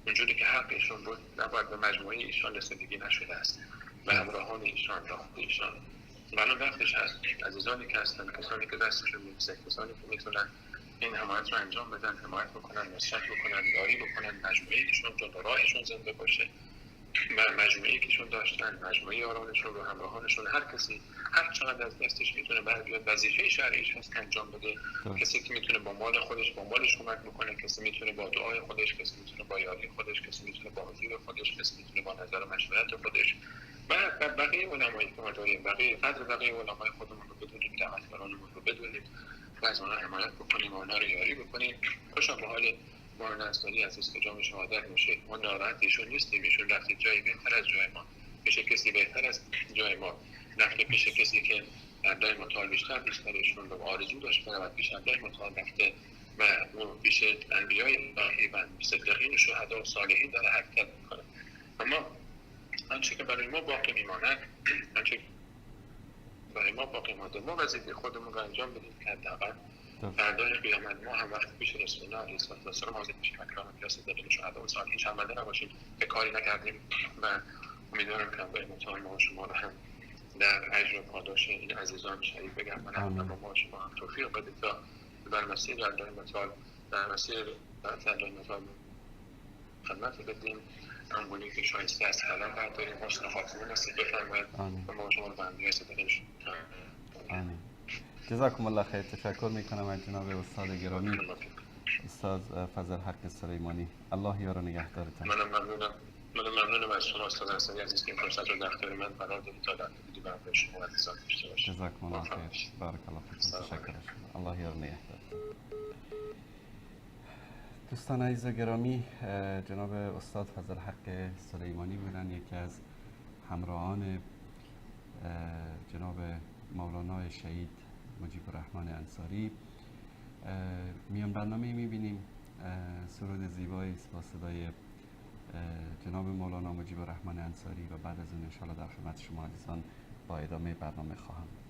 اونجوری که حقشون بود نباید به مجموعه ایشان رسیدگی نشده است و همراهان ایشان، راه ایشان. الان وقتش هست عزیزانی که هستن، کسانی که دستشون میرسه، کسانی که میتونن این حمایت رو انجام بدن، حمایت بکنن، نصرت بکنن، یاری بکنن، مجموعه ایشون جلو راهشون زنده باشه. مجموعه‌ای کهشون داشتن، مجموعه یارانشون و همراهانشون، هر کسی هر چقدر از دستش میتونه بر بیاد وظیفه شرعیش هست انجام بده. کسی که میتونه با مال خودش با مالش کمک میکنه، کسی میتونه با دعای خودش، کسی میتونه با یاری خودش، کسی میتونه با حضور خودش، کسی میتونه با نظر و مشورت خودش. و بقیه علمایی که ما داریم، بقیه علمای خودمون رو بدونیم، دعوتگرانمون رو بدونیم و از اونها حمایت بکنیم و اونها رو یاری بکنیم. خوشا به حال مولانا انصاری عزیز که جام شهادت میشه. ما ناراحت ایشون نیستیم، ایشون رفته جایی بهتر از جای ما، پیش کسی بهتر از جای ما، رفته پیش کسی که الله متعال بیشتر ایشون رو آرزو داشت برود پیش الله متعال رفته و اون پیش انبیای الهی و صدیقین و شهدا و صالحین داره حرکت میکنه. اما آنچه که برای ما باقی میماند، آنچه برای ما باقی مانده، ما وظیفه خودمون رو انجام بدیم که حداقل فردای قیامت ما هم وقتی پیش رسول الله علیه السلام حاضر بشیم اکرام پیاس دلین شهدا و صالحین شرمنده نباشیم که کاری نکردیم. و امیدوارم که الله متعال ما و شما رو هم در اجر و پاداش این عزیزان شریک بگرداند و ما و شما هم توفیق بده تا در مسیر الله متعال در مسیر الله متعال خدمت بدیم، همونی که شایسته از قلم برداریم، حسن خاتمه نصیب بفرماید و ما و شما رو به اندیاس دلین آمین. جزاکم الله خیر. تشکر میکنم از جناب استاد گرامی استاد فضل الحق سلیمانی. الله یار و نگهدارتان. منم ممنونم از شما استاد انصاری عزیز که این فرصت رو در اختیار من قرار دادید تا در بدید برای شما عزیزان داشته باشید. جزاکم الله خیر. بارک الله فیکم. تشکر از شما. الله یار و نگهدار. دوستان عزیز و گرامی، جناب استاد فضل الحق سلیمانی بودن، یکی از همراهان جناب مولانا شهید مجیب الرحمن انصاری. میان برنامه میبینیم سرود زیبایی است با صدای جناب مولانا مجیب الرحمن انصاری و بعد از اون انشاءالله در خدمت شما عزیزان با ادامه برنامه خواهم بود.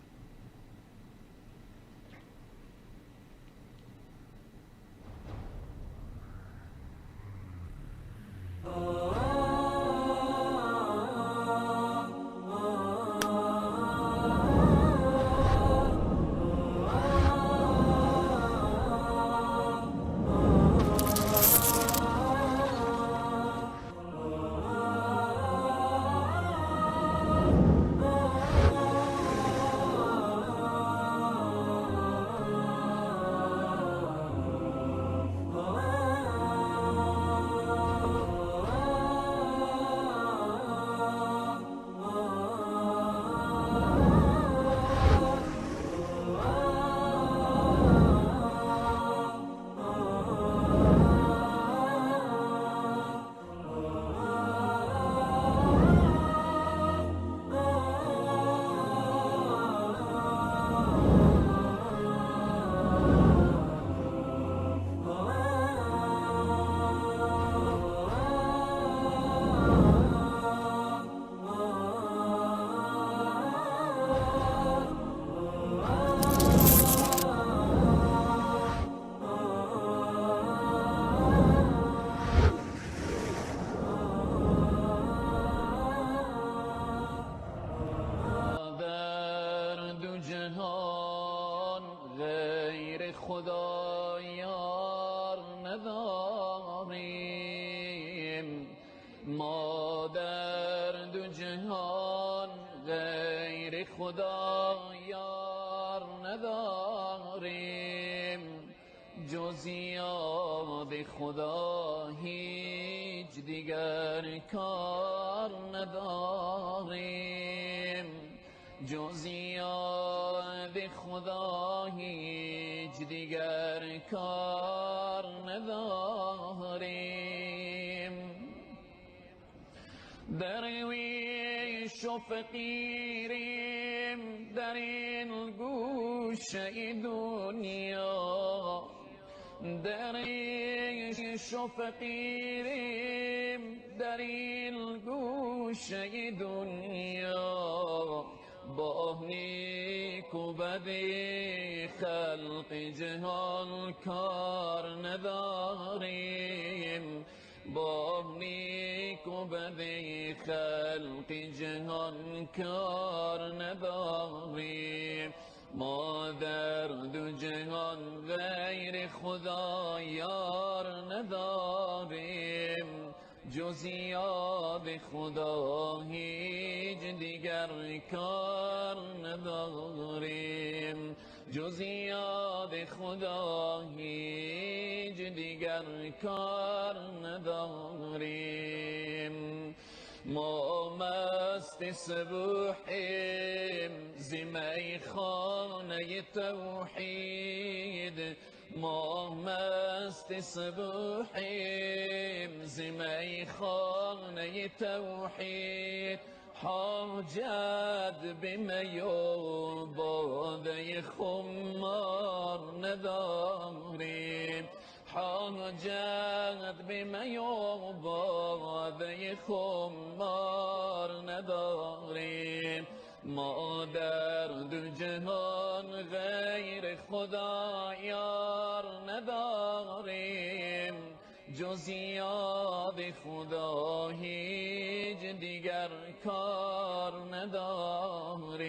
غیر خدا یار نداریم، جز یاد خدا هیچ دیگر کار نداریم، جز یاد خدا هیچ دیگر کار نداریم. درویش و فقیریم در این گوشه دنیا، درویش و فقیریم در این گوشه دنیا، با نیک و بد خلق جهان کار نداریم، با نیک و بد خلق جهان کار نداریم. ما در دو جهان غیر خدا یار نداریم، جز یاد خدا هیچ دیگر کار نداریم، جز یاد خدا هیچ دیگر کار نداریم. ما مست صبوحیم ز میخانه توحید، ما مست صبوحیم ز میخانه توحید، حاجت به می و باده خمار نداریم، حاجت به می و باده خمار نداریم. ما در دو جهان غیر خدا یار نداریم، جز یاد خدا هیچ دیگر کار نداریم.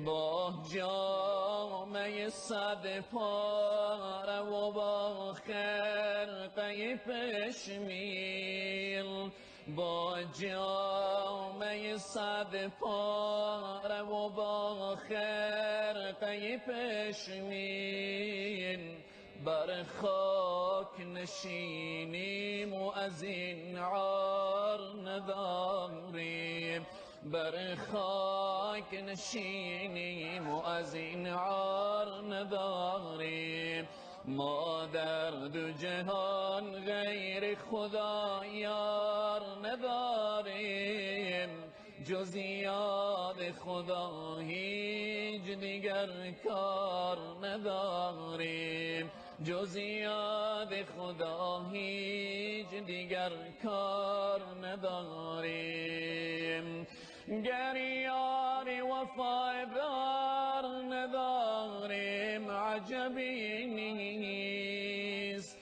با جامه صد پاره و با خرقه پشمیل، با جامه صد پاره و با خرقه پشمیل، بر خاک نشینیم و از این عار نداریم، بر خاک نشینیم و از این عار نداریم. ما در دو جهان غیر خدا یار نداریم، جز یاد خدا هیچ دیگر کار نداریم، جز یاد خدا هیچ دیگر کار نداریم. گر یار وفادار نداریم عجبی نیست،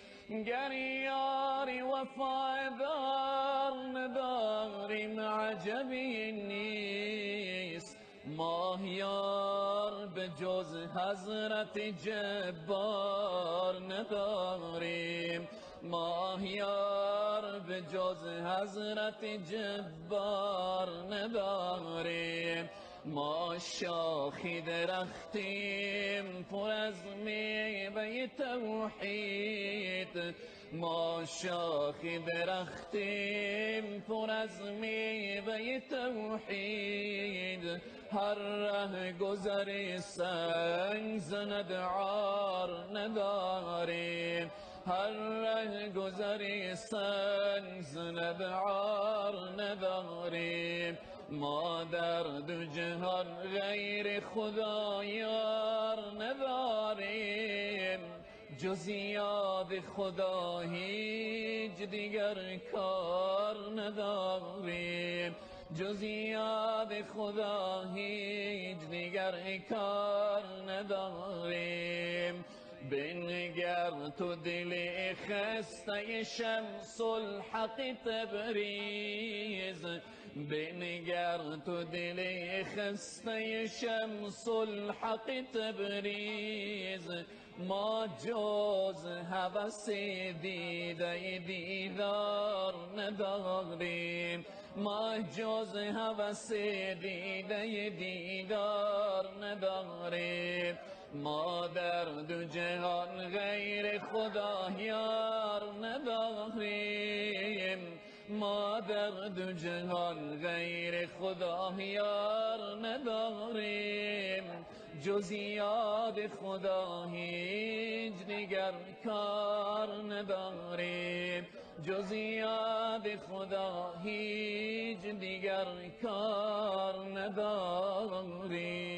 گر یار وفادار نداریم عجبی نیست. ما یار به جز حضرت جبار نداریم، ما یار به جز حضرت جبار نداریم. ما شاخی درختیم پر از میوه توحید، ما شاخی درختیم پر از میوه توحید. هر ره گذری سنگ زند عار نداریم، هر ره گذری سنگ زند عار نداریم. ما در دو جهان غیر خدا یار نداریم، جز یاد خدا هیچ دیگر کار نداریم، جز یاد خدا هیچ دیگر کار نداریم. بنگر تو دل خسته شمس الحق تبریز، بنگر تو دل خسته شمس الحق تبریز، ما جز هوس دیده دیدار نداریم، ما جز هوس دیده دیدار نداریم، ما در دو جهان غیر خدا یار نداریم، ما در دو جهان غیر خدا یار نداریم، جز یاد خدا هیچ دیگر کار نداریم، جز یاد خدا هیچ دیگر کار نداریم.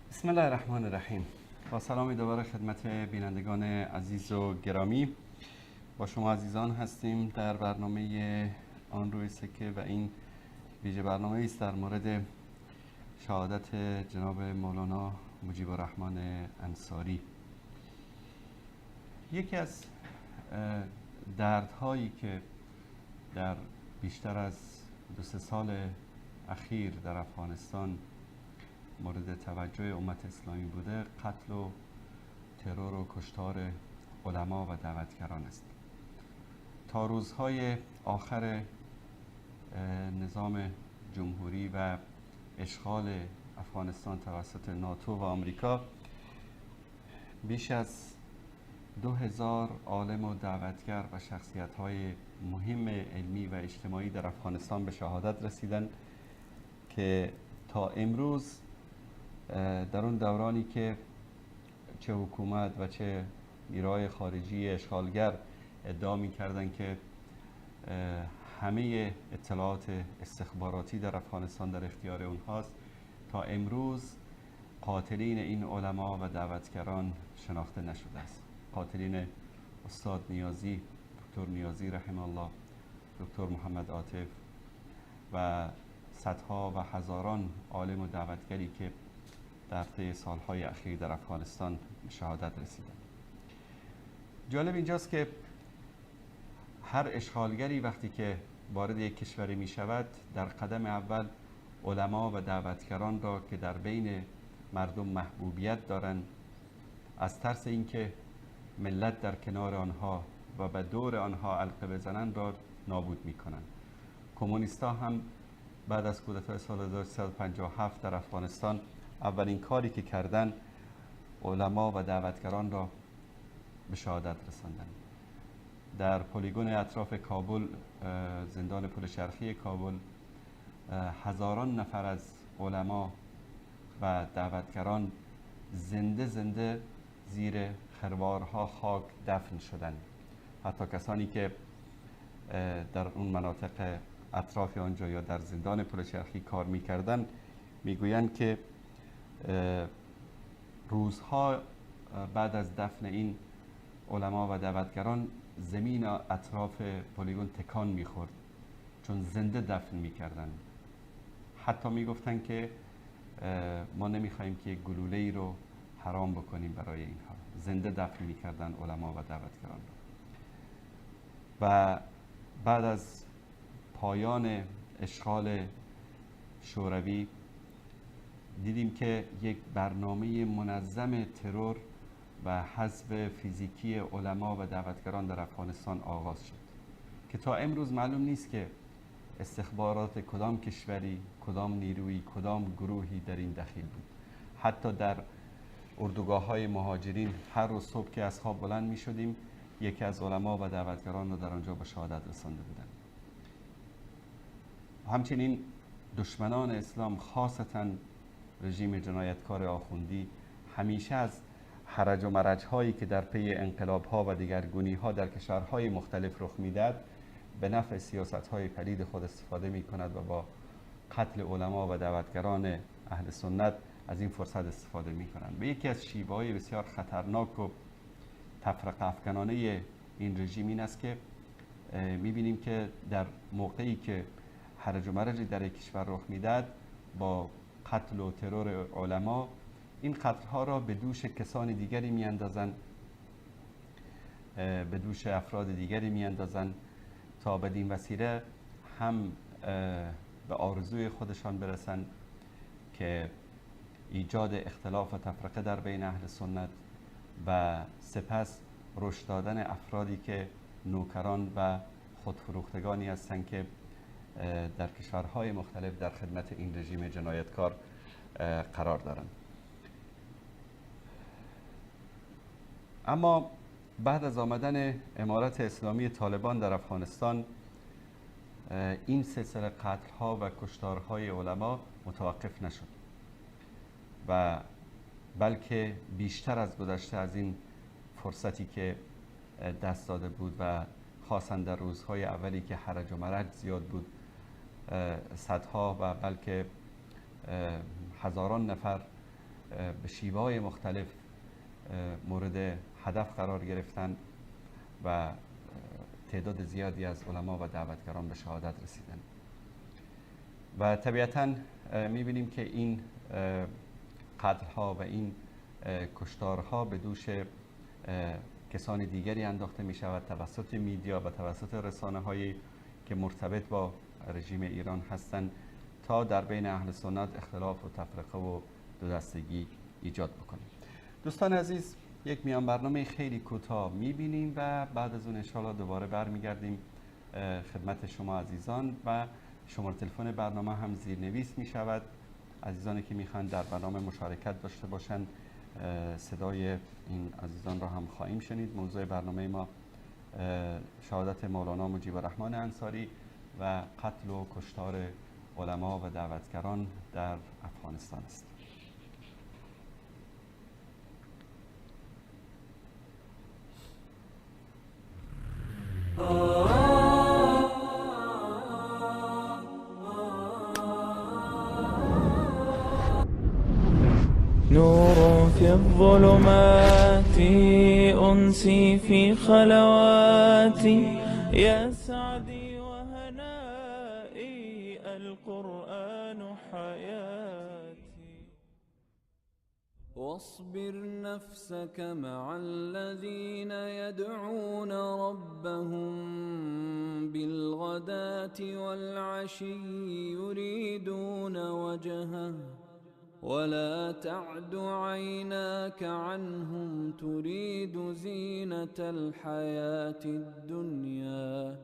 بسم الله الرحمن الرحیم. با سلامی دوباره خدمت بینندگان عزیز و گرامی، با شما عزیزان هستیم در برنامه آن روی سکه و این ویژه برنامه است در مورد شهادت جناب مولانا مجیب الرحمن انصاری. یکی از دردهایی که در بیشتر از 2-3 سال اخیر در افغانستان مورد توجه امت اسلامی بوده، قتل و ترور و کشتار علما و دعوتگران است. تا روزهای آخر نظام جمهوری و اشغال افغانستان توسط ناتو و آمریکا، بیش از 2000 عالم و دعوتگر و شخصیت‌های مهم علمی و اجتماعی در افغانستان به شهادت رسیدند که تا امروز در اون دورانی که چه حکومت و چه نیروهای خارجی اشغالگر ادعا می‌کردند که همه اطلاعات استخباراتی در افغانستان در اختیار اونهاست، تا امروز قاتلین این علما و دعوتگران شناخته نشده است. قاتلین استاد نیازی، دکتر نیازی رحمه الله، دکتر محمد عاطف و صدها و هزاران عالم و دعوتگری که در طی سالهای اخیر در افغانستان شهادت رسیدند. جالب اینجاست که هر اشغالگری وقتی که وارد یک کشوری می شود، در قدم اول علما و دعوتگران را که در بین مردم محبوبیت دارند، از ترس اینکه ملت در کنار آنها و به دور آنها علقه بزنند را نابود می کنند. کمونیستا هم بعد از کودتای سال 1357 در افغانستان اولین کاری که کردن، علما و دعوتگران را به شهادت رساندند. در پلیگون اطراف کابل، زندان پل شرقی کابل، هزاران نفر از علما و دعوتگران زنده زنده زیر خروارها خاک دفن شدند. حتی کسانی که در اون مناطق اطراف آنجا یا در زندان پل شرقی کار می‌کردند میگویند که روزها بعد از دفن این علما و دعوتگران زمین اطراف پلیگون تکان می‌خورد، چون زنده دفن می‌کردند. حتی میگفتند که ما نمی‌خوایم که گلوله‌ای رو حرام بکنیم برای اینها. زنده دفن می‌کردند علما و دعوتگران رو. و بعد از پایان اشغال شوروی دیدیم که یک برنامه منظم ترور و حذف فیزیکی علما و دعوتگران در افغانستان آغاز شد که تا امروز معلوم نیست که استخبارات کدام کشوری، کدام نیروی، کدام گروهی در این دخیل بود. حتی در اردوگاه‌های مهاجرین هر روز صبح که از خواب بلند می شدیم یکی از علما و دعوتگران رو در آنجا به شهادت رسانده بودند. همچنین دشمنان اسلام خاصتاً رژیم جنایتکار آخوندی همیشه از حرج و مرج هایی که در پی انقلاب ها و دیگرگونی ها در کشورهای مختلف رخ میداد به نفع سیاست های پلید خود استفاده می کند و با قتل علما و دعوتگران اهل سنت از این فرصت استفاده می کنند. به یکی از شیوه های بسیار خطرناک و تفرقه افکنانه این رژیم این است که می بینیم که در موقعی که حرج و مرجی در یک کشور رخ میداد با قتل و ترور علما این قتل ها را به دوش کسان دیگری می اندازند، به دوش افراد دیگری می اندازند تا بدین وسیله هم به آرزوی خودشان برسند که ایجاد اختلاف و تفرقه در بین اهل سنت و سپس رشد دادن افرادی که نوکران و خودفروختگانی هستند که در کشورهای مختلف در خدمت این رژیم جنایتکار قرار دارند. اما بعد از آمدن امارت اسلامی طالبان در افغانستان این سلسله قتل‌ها و کشتارهای علما متوقف نشد و بلکه بیشتر از گذشته از این فرصتی که دست داده بود و خاصا در روزهای اولی که حرج و مرج زیاد بود صدها و بلکه هزاران نفر به شیوه‌های مختلف مورد هدف قرار گرفتند و تعداد زیادی از علما و دعوتگران به شهادت رسیدند و طبیعتاً می‌بینیم که این قتل‌ها و این کشتارها به دوش کسان دیگری انداخته می شود توسط میدیا و توسط رسانه‌هایی که مرتبط با رژیم ایران هستند تا در بین اهل سنت اختلاف و تفرقه و دو دستگی ایجاد بکنیم. دوستان عزیز، یک میان برنامه خیلی کوتاه می‌بینیم و بعد از اون انشاءالله دوباره برمیگردیم خدمت شما عزیزان و شماره تلفن برنامه هم زیرنویس می شود. عزیزانی که میخوان در برنامه مشارکت داشته باشند صدای این عزیزان را هم خواهیم شنید. موضوع برنامه ما شهادت مولانا مجیب الرحمن انصاری و قتل و کشتار علما و دعوتگران در افغانستان است. نور في الظلمات أنسي في خلواتي يا سعدي وهنائي القرآن حياتي. واصبر نفسك مع الذين يدعون ربهم بالغداة والعشي يريدون وجهه ولا تعد عيناك عنهم تريد زينة الحياة الدنيا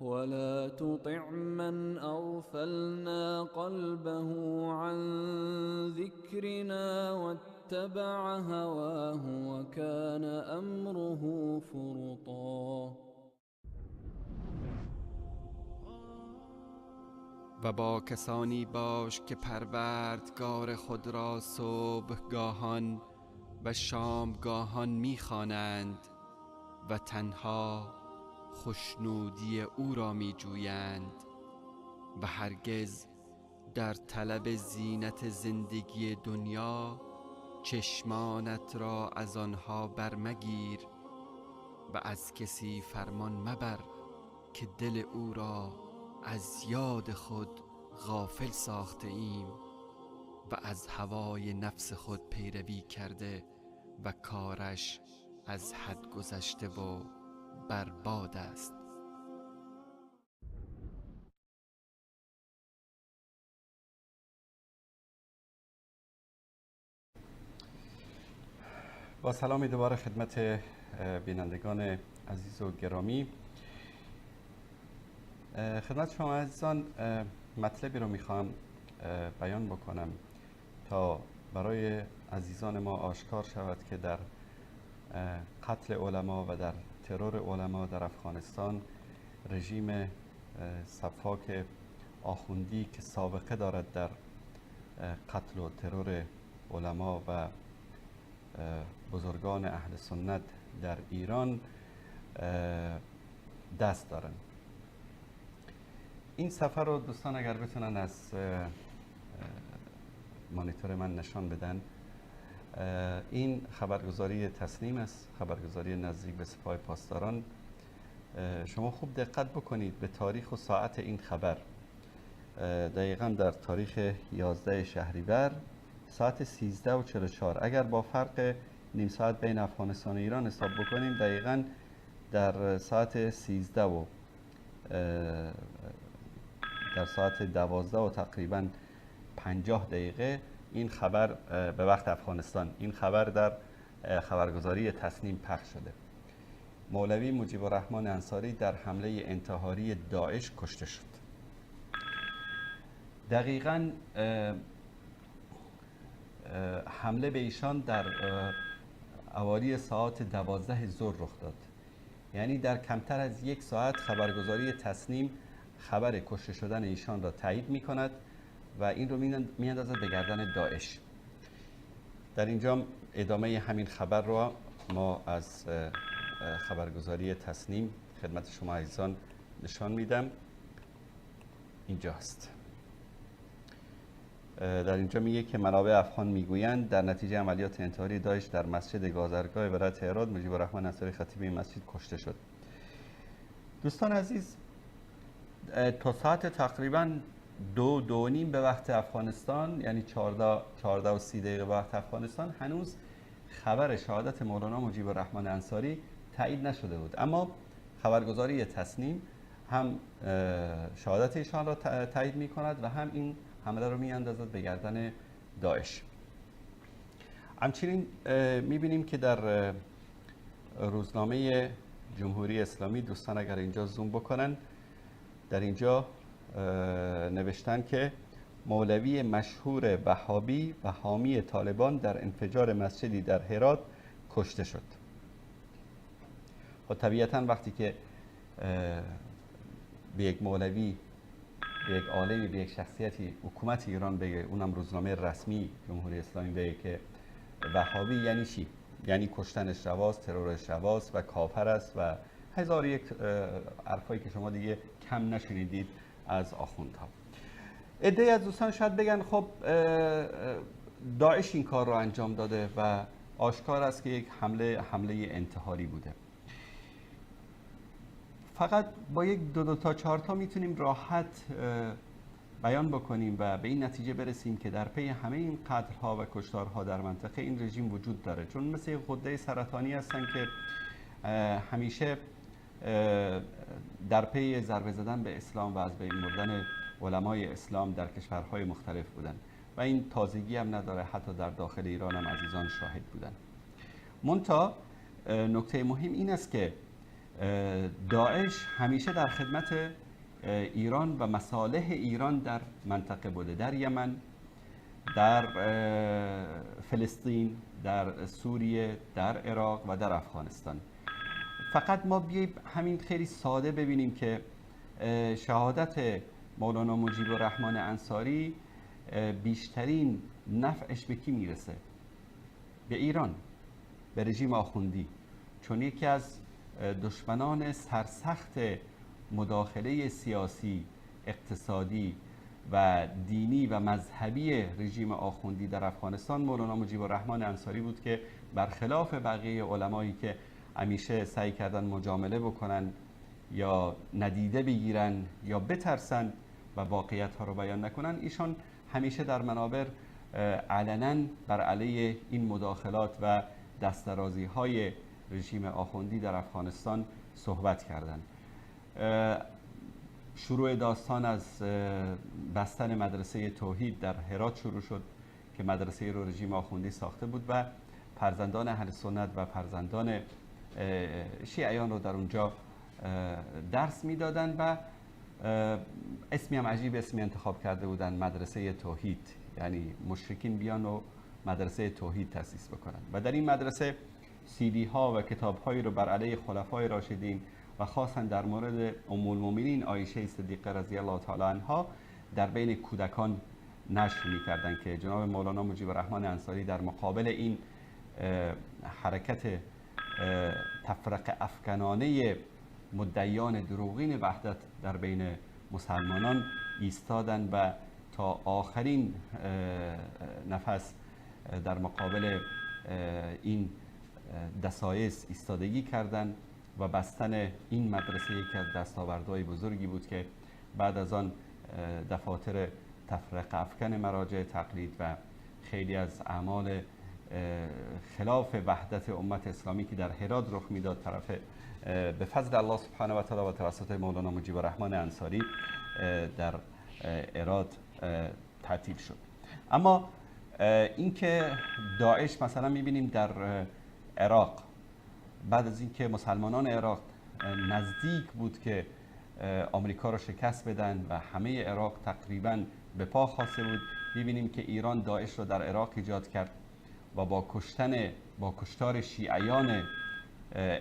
ولا تطع من أغفلنا قلبه عن ذكرنا واتبع هواه وكان أمره فرطا. و با کسانی باش که پروردگار خود را صبحگاهان و شامگاهان می‌خوانند و تنها خوشنودی او را می‌جویند و هرگز در طلب زینت زندگی دنیا چشمانت را از آنها برمگیر و از کسی فرمان مبر که دل او را از یاد خود غافل ساخته ایم و از هوای نفس خود پیروی کرده و کارش از حد گذشته و برباد است. با سلامی دوباره خدمت بینندگان عزیز و گرامی. خدمت شما عزیزان مطلبی رو میخوام بیان بکنم تا برای عزیزان ما آشکار شود که در قتل علما و در ترور علما در افغانستان رژیم سفاک آخوندی که سابقه دارد در قتل و ترور علما و بزرگان اهل سنت در ایران دست دارن. این سفر رو دوستان اگر بتونن از مانیتور من نشان بدن، این خبرگزاری تسنیم است، خبرگزاری نزدیک به سپاه پاسداران. شما خوب دقت بکنید به تاریخ و ساعت این خبر. دقیقا در تاریخ 11 شهریور ساعت 13:44. اگر با فرق نیم ساعت بین افغانستان و ایران حساب بکنیم، دقیقا در ساعت 13 و در ساعت 12 و تقریبا 50 دقیقه این خبر به وقت افغانستان، این خبر در خبرگزاری تسنیم پخش شده. مولوی مجیب الرحمن انصاری در حمله انتحاری داعش کشته شد. دقیقاً حمله به ایشان در اوالی ساعت 12 ظهر رخ داد. یعنی در کمتر از یک ساعت خبرگزاری تسنیم خبر کشته شدن ایشان را تایید می کند و این رو می اندازد به گردن داعش. در اینجا ادامه همین خبر رو ما از خبرگزاری تسنیم خدمت شما عزیزان نشان میدم. اینجاست. در اینجا میگه که منابع افغان میگویند در نتیجه عملیات انتحاری داعش در مسجد گازرگاه ولایت هرات مجیب الرحمن انصاری خطیب این مسجد کشته شد. دوستان عزیز، تا ساعت تقریبا 2:30 به وقت افغانستان، یعنی 14:30 به وقت افغانستان، هنوز خبر شهادت مولانا مجیب الرحمن انصاری تایید نشده بود. اما خبرگزاری تسنیم هم شهادت ایشان را تایید می کند و هم این حمله رو می اندازد به گردن داعش. همچنین می بینیم که در روزنامه جمهوری اسلامی، دوستان اگر اینجا زوم بکنن، در اینجا نوشتن که مولوی مشهور وهابی و حامی طالبان در انفجار مسجدی در هرات کشته شد. و طبیعتا وقتی که به یک مولوی، به یک عالمی، به یک شخصیتی حکومت ایران بگه، اونم روزنامه رسمی جمهوری اسلامی بگه که وهابی یعنی چی؟ یعنی کشتنش رواست، ترورش رواست و کافر است و هزار یک حرفایی که شما دیگه کم نشنیدید از آخوندها. عده‌ای از دوستان شاید بگن خب داعش این کار رو انجام داده و آشکار است که یک حمله انتحاری بوده. فقط با یک دو تا چهار تا میتونیم راحت بیان بکنیم و به این نتیجه برسیم که در پی همه این قتل‌ها و کشتارها در منطقه این رژیم وجود داره، چون مثل غده سرطانی هستن که همیشه در پی ضربه زدن به اسلام و از بین بردن علمای اسلام در کشورهای مختلف بودن و این تازگی هم نداره، حتی در داخل ایران هم عزیزان شاهد بودن. منتها نکته مهم این است که داعش همیشه در خدمت ایران و مصالح ایران در منطقه بوده، در یمن، در فلسطین، در سوریه، در عراق و در افغانستان. فقط ما بیاییم همین خیلی ساده ببینیم که شهادت مولانا مجیب الرحمن انصاری بیشترین نفعش به کی میرسه؟ به ایران، به رژیم آخوندی، چون یکی از دشمنان سرسخت مداخله سیاسی، اقتصادی و دینی و مذهبی رژیم آخوندی در افغانستان مولانا مجیب الرحمن انصاری بود که برخلاف بقیه علمایی که همیشه سعی کردن مجامله بکنن یا ندیده بگیرن یا بترسن و واقعیت ها رو بیان نکنن، ایشان همیشه در منابر علنا بر علیه این مداخلات و دسترازی های رژیم آخوندی در افغانستان صحبت کردند. شروع داستان از بستن مدرسه توحید در هرات شروع شد که مدرسه رو رژیم آخوندی ساخته بود و فرزندان اهل سنت و فرزندان شیعیان رو در اونجا درس میدادن و اسمی هم عجیب اسمی انتخاب کرده بودن، مدرسه توحید. یعنی مشرکین بیان و مدرسه توحید تأسیس بکنن و در این مدرسه CD ها و کتاب هایی رو بر علیه خلفای راشدین و خاصا در مورد ام المؤمنین عایشه صدیقه رضی الله تعالی عنها در بین کودکان نشر می‌کردند که جناب مولانا مجیب الرحمن انصاری در مقابل این حرکت تفرقه افکنانه مدعیان دروغین وحدت در بین مسلمانان ایستادن و تا آخرین نفس در مقابل این دسایس ایستادگی کردند و بستن این مدرسه یکی از دستاوردهای بزرگی بود که بعد از آن دفاتر تفرقه افکن مراجع تقلید و خیلی از اعمال خلاف وحدت امت اسلامی که در هرات رخ میداد طرف به فضل الله سبحانه و تعالی و توسط مولانا مجیب الرحمن انصاری در هرات تعطیل شد. اما اینکه داعش مثلا میبینیم در عراق بعد از اینکه مسلمانان عراق نزدیک بود که آمریکا را شکست بدن و همه عراق تقریبا به پا خاسته بود، می‌بینیم که ایران داعش را در عراق ایجاد کرد و با کشتار شیعیان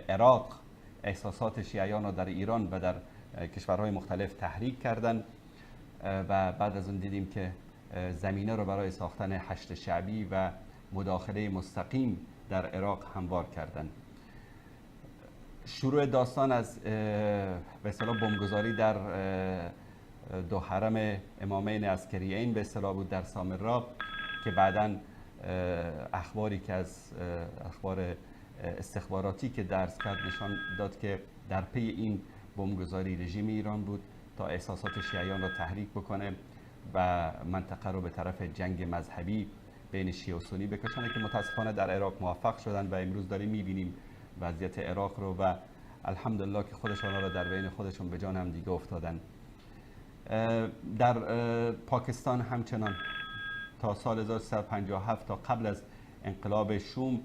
عراق احساسات شیعیان را در ایران و در کشورهای مختلف تحریک کردند و بعد از اون دیدیم که زمینه را برای ساختن حشد شعبی و مداخله مستقیم در عراق هموار کردند. شروع داستان از به اصطلاح بمبگذاری در دو حرم امامین عسکریین به اصطلاح بود در سامرا که بعداً اخباری که از اخبار استخباراتی که درس کرد نشان داد که در پی این بمبگذاری رژیم ایران بود تا احساسات شیعیان را تحریک بکنه و منطقه رو به طرف جنگ مذهبی بین شیعه و سنی بکشانه که متاسفانه در عراق موفق شدن و امروز داریم می‌بینیم وضعیت عراق رو و الحمدلله که خودشان را در بین خودشون به جان هم دیگه افتادن. در پاکستان همچنان تا سال 1357 تا قبل از انقلاب شوم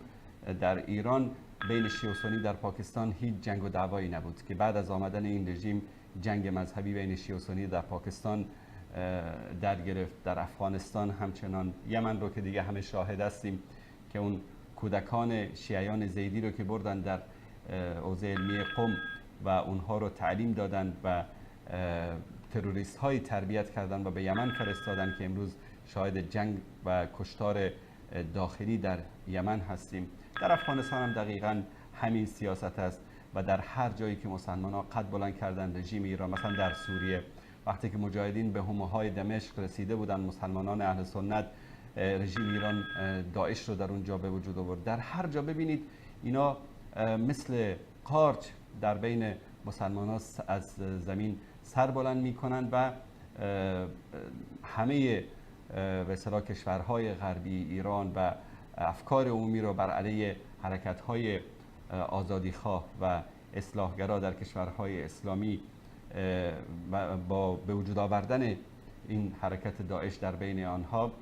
در ایران بین شیعه و سنی در پاکستان هیچ جنگ و دعوایی نبود که بعد از آمدن این رژیم جنگ مذهبی بین شیعه و سنی در پاکستان در گرفت. در افغانستان همچنان، یمن رو که دیگه همه شاهد هستیم که اون کودکان شیعیان زیدی رو که بردن در حوزه علمی قم و اونها رو تعلیم دادن و تروریست های تربیت کردن و به یمن فرستادن که امروز شاهد جنگ و کشتار داخلی در یمن هستیم. در افغانستان هم دقیقاً همین سیاست است و در هر جایی که مسلمان‌ها قد بلند کردن رژیم ایران، مثلا در سوریه وقتی که مجاهدین به حومه‌های دمشق رسیده بودن، مسلمانان اهل سنت، رژیم ایران داعش رو در اونجا به وجود آورد. در هر جا ببینید اینا مثل قارچ در بین مسلمان‌ها از زمین سر بلند می‌کنند و همه به اصطلاح کشورهای غربی، ایران و افکار عمومی رو بر علیه حرکت‌های آزادیخواه و اصلاحگرا در کشورهای اسلامی و با به وجود آوردن این حرکت داعش در بین آنها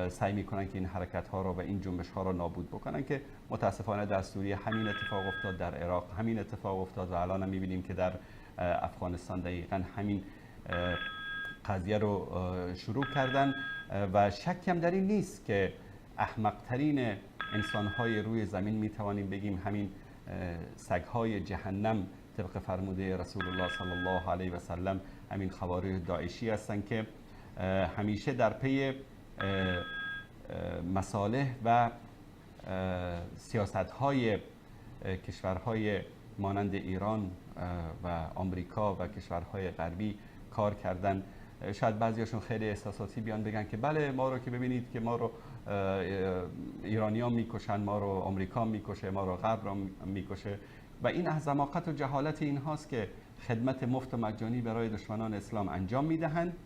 سعی می‌کنن که این حرکت‌ها رو و این جنبش‌ها رو نابود بکنن که متاسفانه در سوریه همین اتفاق افتاد، در عراق همین اتفاق افتاد و الان هم می‌بینیم که در افغانستان دقیقاً همین قضیه رو شروع کردن و شکی هم در این نیست که احمق‌ترین انسان‌های روی زمین می‌توانیم بگیم همین سگ‌های جهنم طبق فرموده رسول الله صلی الله علیه و سلم همین خوارج داعشی هستند که همیشه در پی مصالح و سیاست‌های کشورهای مانند ایران و آمریکا و کشورهای غربی کار کردن. شاید بعضیاشون خیلی احساساتی بیان بگن که بله ما رو که ببینید که ما رو ایرانیان میکشن، ما رو آمریکا میکشه، ما رو غرب رو میکشه و این از حماقت و جهالت اینهاست که خدمت مفت و مجانی برای دشمنان اسلام انجام میدهند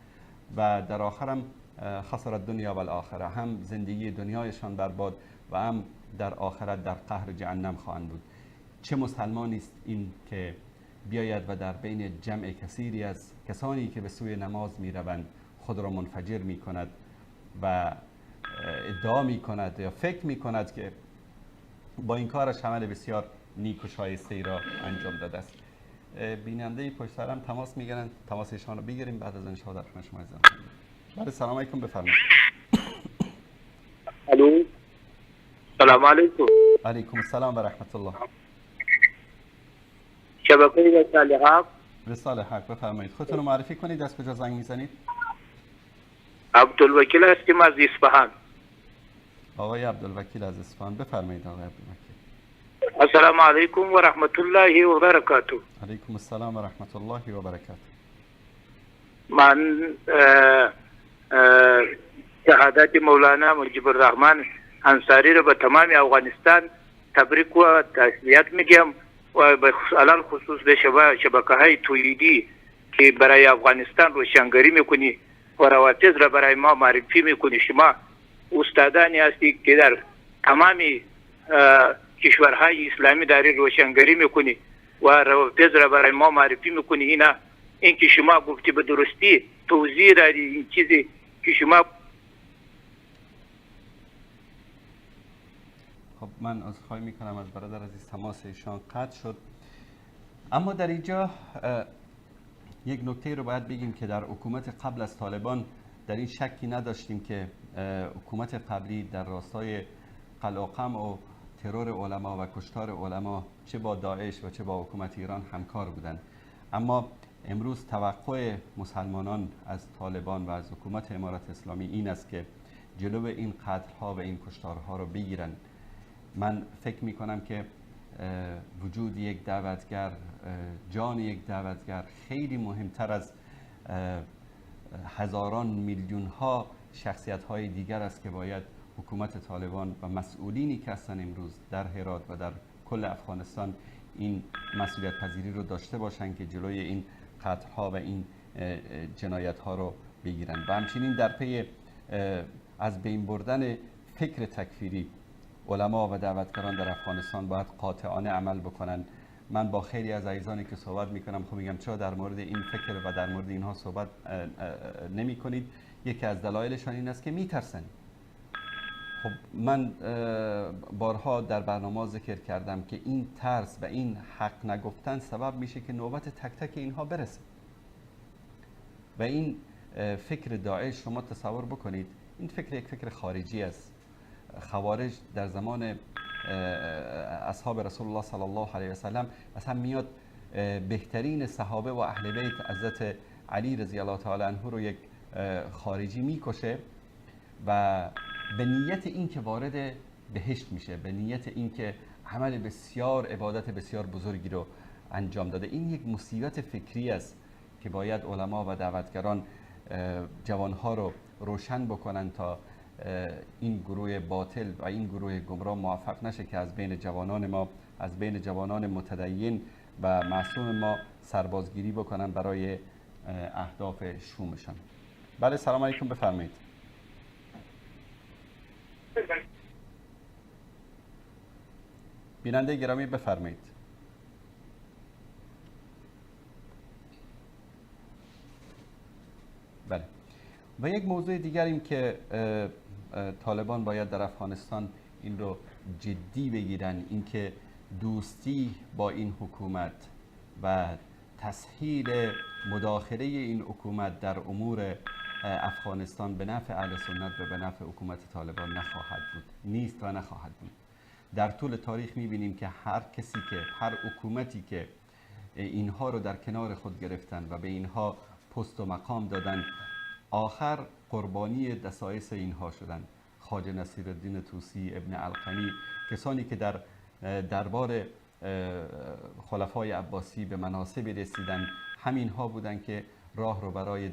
و در آخرم خسارت دنیا و الاخره، هم زندگی دنیایشان برباد و هم در آخرت در قهر جهنم خواهند بود. چه مسلمانی است این که بیاید و در بین جمع کثیری از کسانی که به سوی نماز میروند خود را منفجر میکند و ادعا میکند یا فکر میکند که با این کارش عمل بسیار نیک و شایسته ای را انجام داده است. بیننده پشت سرم تماس میگیرن، تماس ایشان رو بگیریم، بعد از انشاءالله در خدمت شما هستم. بله سلام علیکم، بفرمایید. الو سلام علیکم. علیکم السلام و رحمت الله. شبکه رساله حق، رساله حق، بفرمایید. خودتون رو معرفی کنید، از کجا زنگ میزنید؟ عبدالوکیل هستیم از اصفهان. آقای عبدالوکیل از اصفهان، بفرمایید آقای عبدالوکیل. السلام علیکم و رحمت الله و برکاته. علیکم السلام و رحمت الله و برکاته. من شهادت مولانا مجیب الرحمن انصاری را به تمام افغانستان تبریک و تسلیت میگم و به علال خصوص به شبکه های تولیدی که برای افغانستان روشنگری میکنی و رواتز را برای ما معرفی میکنی. شما استادانی هستی که در تمام کشورهای اسلامی داری روشنگری میکنی و رواتز را برای ما معرفی میکنی. این که شما گفتی به درستی توضیح دادی این چیزی که شما. خب من عذرخواهی میکنم از برادر عزیز، تماس ایشان قطع شد. اما در اینجا یک نکته رو باید بگیم که در حکومت قبل از طالبان در این شکی نداشتیم که حکومت قبلی در راستای قلقم و ترور علما و کشتار علما چه با داعش و چه با حکومت ایران همکار بودند. اما امروز توقع مسلمانان از طالبان و از حکومت امارت اسلامی این است که جلو این قتل‌ها و این کشتارها رو بگیرن. من فکر می کنم که وجود یک دعوتگر، جان یک دعوتگر خیلی مهمتر از هزاران میلیون ها شخصیت های دیگر است که باید حکومت طالبان و مسئولینی که هستن امروز در هرات و در کل افغانستان این مسئولیت پذیری رو داشته باشن که جلوی این قتل ها و این جنایت ها رو بگیرن. و همچنین در پی از بین بردن فکر تکفیری علما و دعوتگران در افغانستان باید قاطعانه عمل بکنن. من با خیلی از عزیزانی که صحبت میکنم خب میگم چرا در مورد این فکر و در مورد اینها صحبت نمی کنید؟ یکی از دلایلشان این است که میترسن. خب من بارها در برنامه ذکر کردم که این ترس و این حق نگفتن سبب میشه که نوبت تک تک اینها برسه. و این فکر داعش، شما تصور بکنید این فکر یک فکر خارجی است. خوارج در زمان اصحاب رسول الله صلی الله علیه و سلم مثلا میاد بهترین صحابه و اهل بیت حضرت علی رضی الله تعالی عنه رو یک خارجی میکشه و به نیت این که وارد بهشت میشه، به نیت این که عمل بسیار، عبادت بسیار بزرگی رو انجام داده. این یک مصیبت فکری است که باید علما و دعوتگران جوانها رو روشن بکنن تا این گروه باطل و این گروه گمراه موفق نشه که از بین جوانان ما، از بین جوانان متدین و معصوم ما سربازگیری بکنن برای اهداف شومشان. بله سلام علیکم، بفرمایید. بیننده گرامی بفرمایید. بله. و یک موضوع دیگر این که طالبان باید در افغانستان این رو جدی بگیرن، اینکه دوستی با این حکومت و تسهیل مداخله این حکومت در امور افغانستان به نفع اهل سنت و به نفع حکومت طالبان نخواهد بود، نیست و نخواهد بود. در طول تاریخ می‌بینیم که هر کسی که، هر حکومتی که اینها رو در کنار خود گرفتن و به اینها پست و مقام دادن، آخر قربانی دسایس اینها شدن. خواجه نصیرالدین طوسی، ابن القنی، کسانی که در دربار خلفای عباسی به مناصب رسیدن، همینها بودن که راه رو برای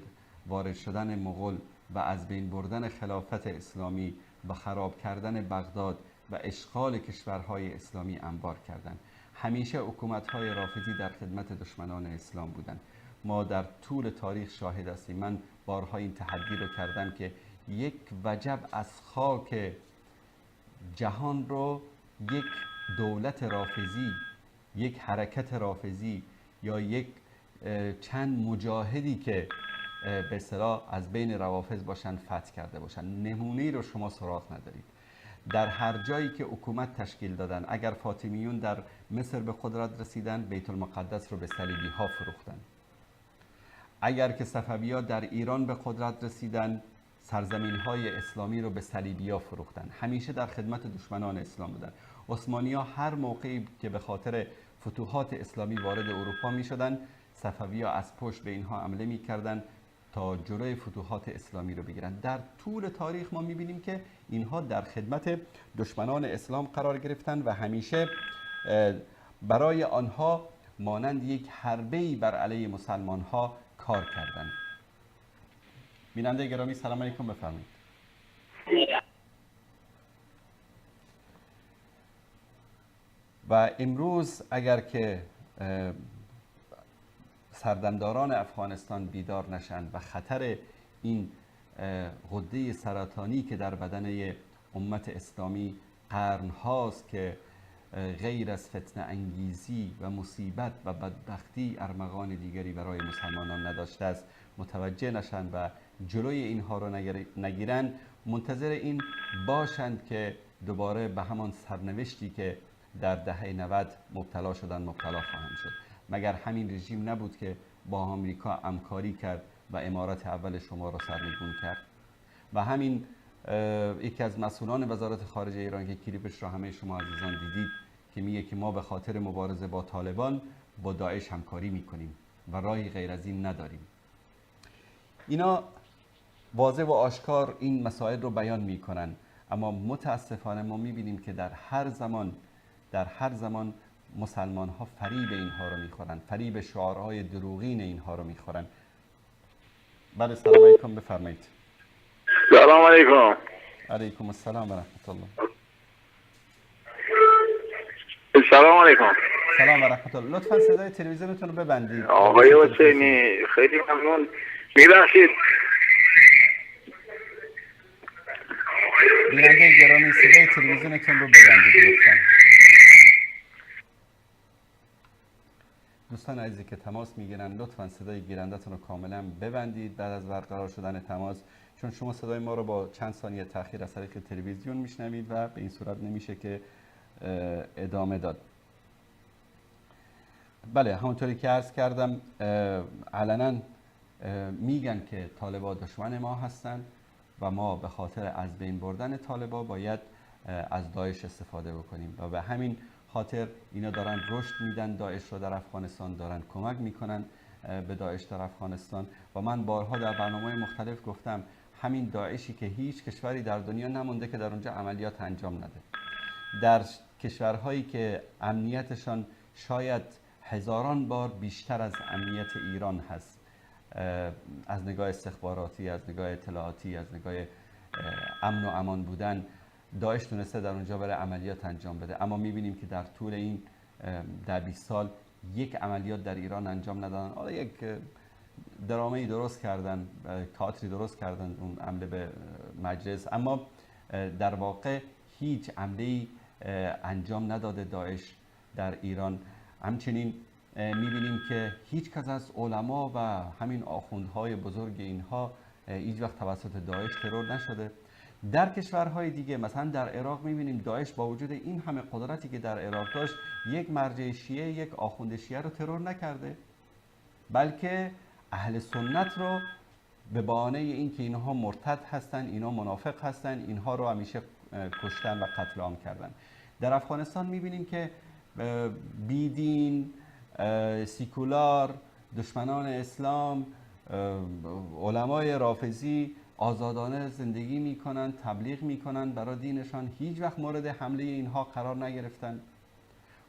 وارد شدن مغول و از بین بردن خلافت اسلامی و خراب کردن بغداد و اشغال کشورهای اسلامی انبار کردند. همیشه حکومت‌های رافضی در خدمت دشمنان اسلام بودند. ما در طول تاریخ شاهد هستیم. من بارها این تحدی رو کردم که یک وجب از خاک جهان رو یک دولت رافضی، یک حرکت رافضی یا یک چند مجاهدی که به اصطلاح از بین روافض باشن فتح کرده باشن. نمونه‌ای رو شما سراغ ندارید. در هر جایی که حکومت تشکیل دادن، اگر فاطمیون در مصر به قدرت رسیدن، بیت المقدس رو به صلیبی ها فروختن. اگر که صفوی‌ها در ایران به قدرت رسیدن، سرزمین های اسلامی رو به صلیبی ها فروختن. همیشه در خدمت دشمنان اسلام بودن. عثمانی ها هر موقعی که به خاطر فتوحات اسلامی وارد اروپا می شدن، صفوی ها از پشت به اینها حمله می کردن تا جلوی فتوحات اسلامی رو بگیرن. در طول تاریخ ما می بینیم که اینها در خدمت دشمنان اسلام قرار گرفتن و همیشه برای آنها مانند یک حربه‌ای بر علیه مسلمان ها کار کردند. بیننده گرامی سلام علیکم، بفرمایید. و امروز اگر که سردمداران افغانستان بیدار نشند و خطر این غده سرطانی که در بدن امت اسلامی قرن هاست که غیر از فتنه انگیزی و مصیبت و بدبختی ارمغان دیگری برای مسلمانان نداشته است متوجه نشند و جلوی اینها رو نگیرند، منتظر این باشند که دوباره به همان سرنوشتی که در دهه 90 مبتلا شدن مبتلا خواهند شد. مگر همین رژیم نبود که با آمریکا همکاری کرد و امارت اول شما را سرنگون کرد؟ و همین یکی از مسئولان وزارت خارجه ایران که کلیپش را همه شما عزیزان دیدید که میگه که ما به خاطر مبارزه با طالبان با داعش همکاری میکنیم و راهی غیر از این نداریم. اینا واضح و آشکار این مسائل رو بیان میکنن، اما متاسفانه ما میبینیم که در هر زمان مسلمان ها فریب اینها رو میخورن، فریب شعارهای دروغین اینها رو میخورن. بله سلام علیکم، بفرمایید. سلام علیکم. علیکم السلام و رحمت الله. سلام علیکم. سلام و رحمت الله. لطفا صدای تلویزیونتون رو ببندید. آقای حسینی خیلی ممنون. میبخشید بیننده گرامی صدای تلویزیونتون رو ببندید لطفا. دوستان عزیزی که تماس میگیرن لطفا صدای گیرندتون رو کاملا ببندید بعد از برقرار شدن تماس، چون شما صدای ما رو با چند ثانیه تاخیر از طریق تلویزیون میشنوید و به این صورت نمیشه که ادامه داد. بله همونطوری که عرض کردم علنا میگن که طالبان دشمن ما هستند و ما به خاطر از بین بردن طالبان باید از داعش استفاده بکنیم و به همین خاطر اینا دارن رشد میدن داعش رو در افغانستان، دارن کمک میکنن به داعش در افغانستان. و من بارها در برنامه‌های مختلف گفتم همین داعشی که هیچ کشوری در دنیا نمونده که در اونجا عملیات انجام نده، در کشورهایی که امنیتشان شاید هزاران بار بیشتر از امنیت ایران هست، از نگاه استخباراتی، از نگاه اطلاعاتی، از نگاه امن و امان بودن، داعش تونسته در اونجا برای عملیات انجام بده. اما میبینیم که در طول این 10-20 سال یک عملیات در ایران انجام ندادن. حالا یک درامه‌ای درست کردن، تئاتری درست کردن اون حمله به مجلس، اما در واقع هیچ حمله‌ای انجام نداده داعش در ایران. همچنین میبینیم که هیچ کس از علما و همین آخوندهای بزرگ اینها هیچ وقت توسط داعش ترور نشده. در کشورهای دیگه مثلا در عراق میبینیم داعش با وجود این همه قدرتی که در عراق داشت یک مرجع شیعه، یک آخوند شیعه رو ترور نکرده، بلکه اهل سنت رو به بهانه اینکه اینها مرتد هستن، اینها منافق هستن، اینها رو همیشه کشتن و قتل عام کردن. در افغانستان میبینیم که بیدین، سیکولار، دشمنان اسلام، علمای رافضی آزادانه زندگی میکنن، تبلیغ میکنن برای دینشان، هیچ وقت مورد حمله اینها قرار نگرفتن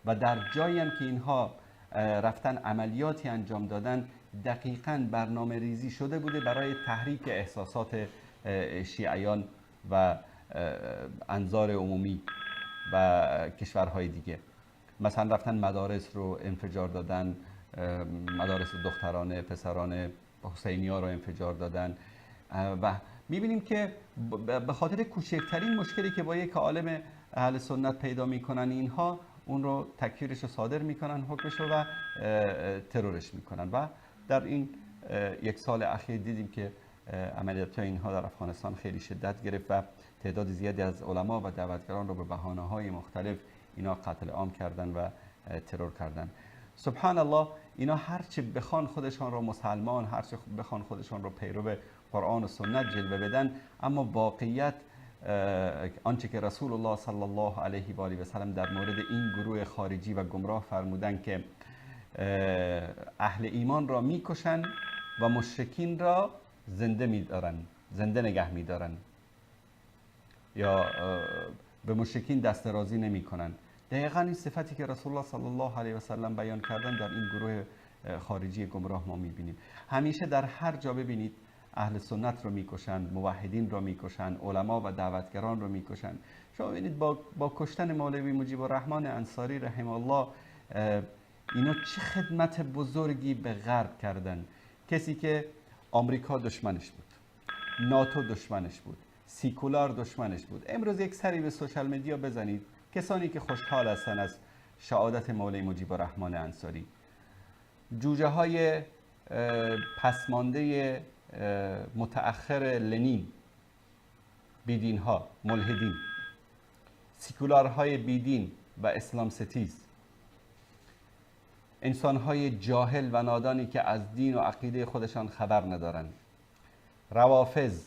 و در جایی هم که اینها رفتن عملیاتی انجام دادن دقیقاً برنامه ریزی شده بوده برای تحریک احساسات شیعیان و انظار عمومی و کشورهای دیگه. مثلا رفتن مدارس رو انفجار دادن، مدارس دخترانه، پسرانه حسینی ها رو انفجار دادن و میبینیم که به خاطر کوچکترین مشکلی که با یک عالم اهل سنت پیدا میکنن اینها اون رو تکفیرش رو صادر میکنن، حکمش رو و ترورش میکنن. و در این یک سال اخیر دیدیم که عملیات‌های اینها در افغانستان خیلی شدت گرفت و تعداد زیادی از علما و دعوتگران رو به بهانه‌های مختلف اینا قتل عام کردن و ترور کردن. سبحان الله، اینا هرچه بخوان خودشان رو مسلمان، هرچه بخوان خودشان رو پیرو قرآن و سنت جلوه بدن، اما واقعیت آنچه که رسول الله صلی الله علیه و آله و سلم در مورد این گروه خارجی و گمراه فرمودن که اهل ایمان را میکشن و مشرکین را زنده نگه میدارن یا به مشرکین دست رازی نمی کنن. دقیقا این صفتی که رسول الله صلی الله علیه و سلم بیان کردن در این گروه خارجی گمراه ما میبینیم. همیشه در هر جا ببینید اهل سنت رو میکشند، موحدین رو میکشند، علما و دعوتگران رو میکشند. شما ببینید با کشتن مولوی مجیب الرحمن انصاری رحمه الله اینا چه خدمت بزرگی به غرب کردن. کسی که آمریکا دشمنش بود، ناتو دشمنش بود، سیکولار دشمنش بود. امروز یک سری به سوشال مدیا بزنید، کسانی که خوشحال هستن از شهادت مولوی مجیب الرحمن انصاری، جوجه های پسمانده متأخر لنین، بیدین ها، ملحدین، سیکولارهای بیدین و اسلام ستیز، انسانهای جاهل و نادانی که از دین و عقیده خودشان خبر ندارن، روافض،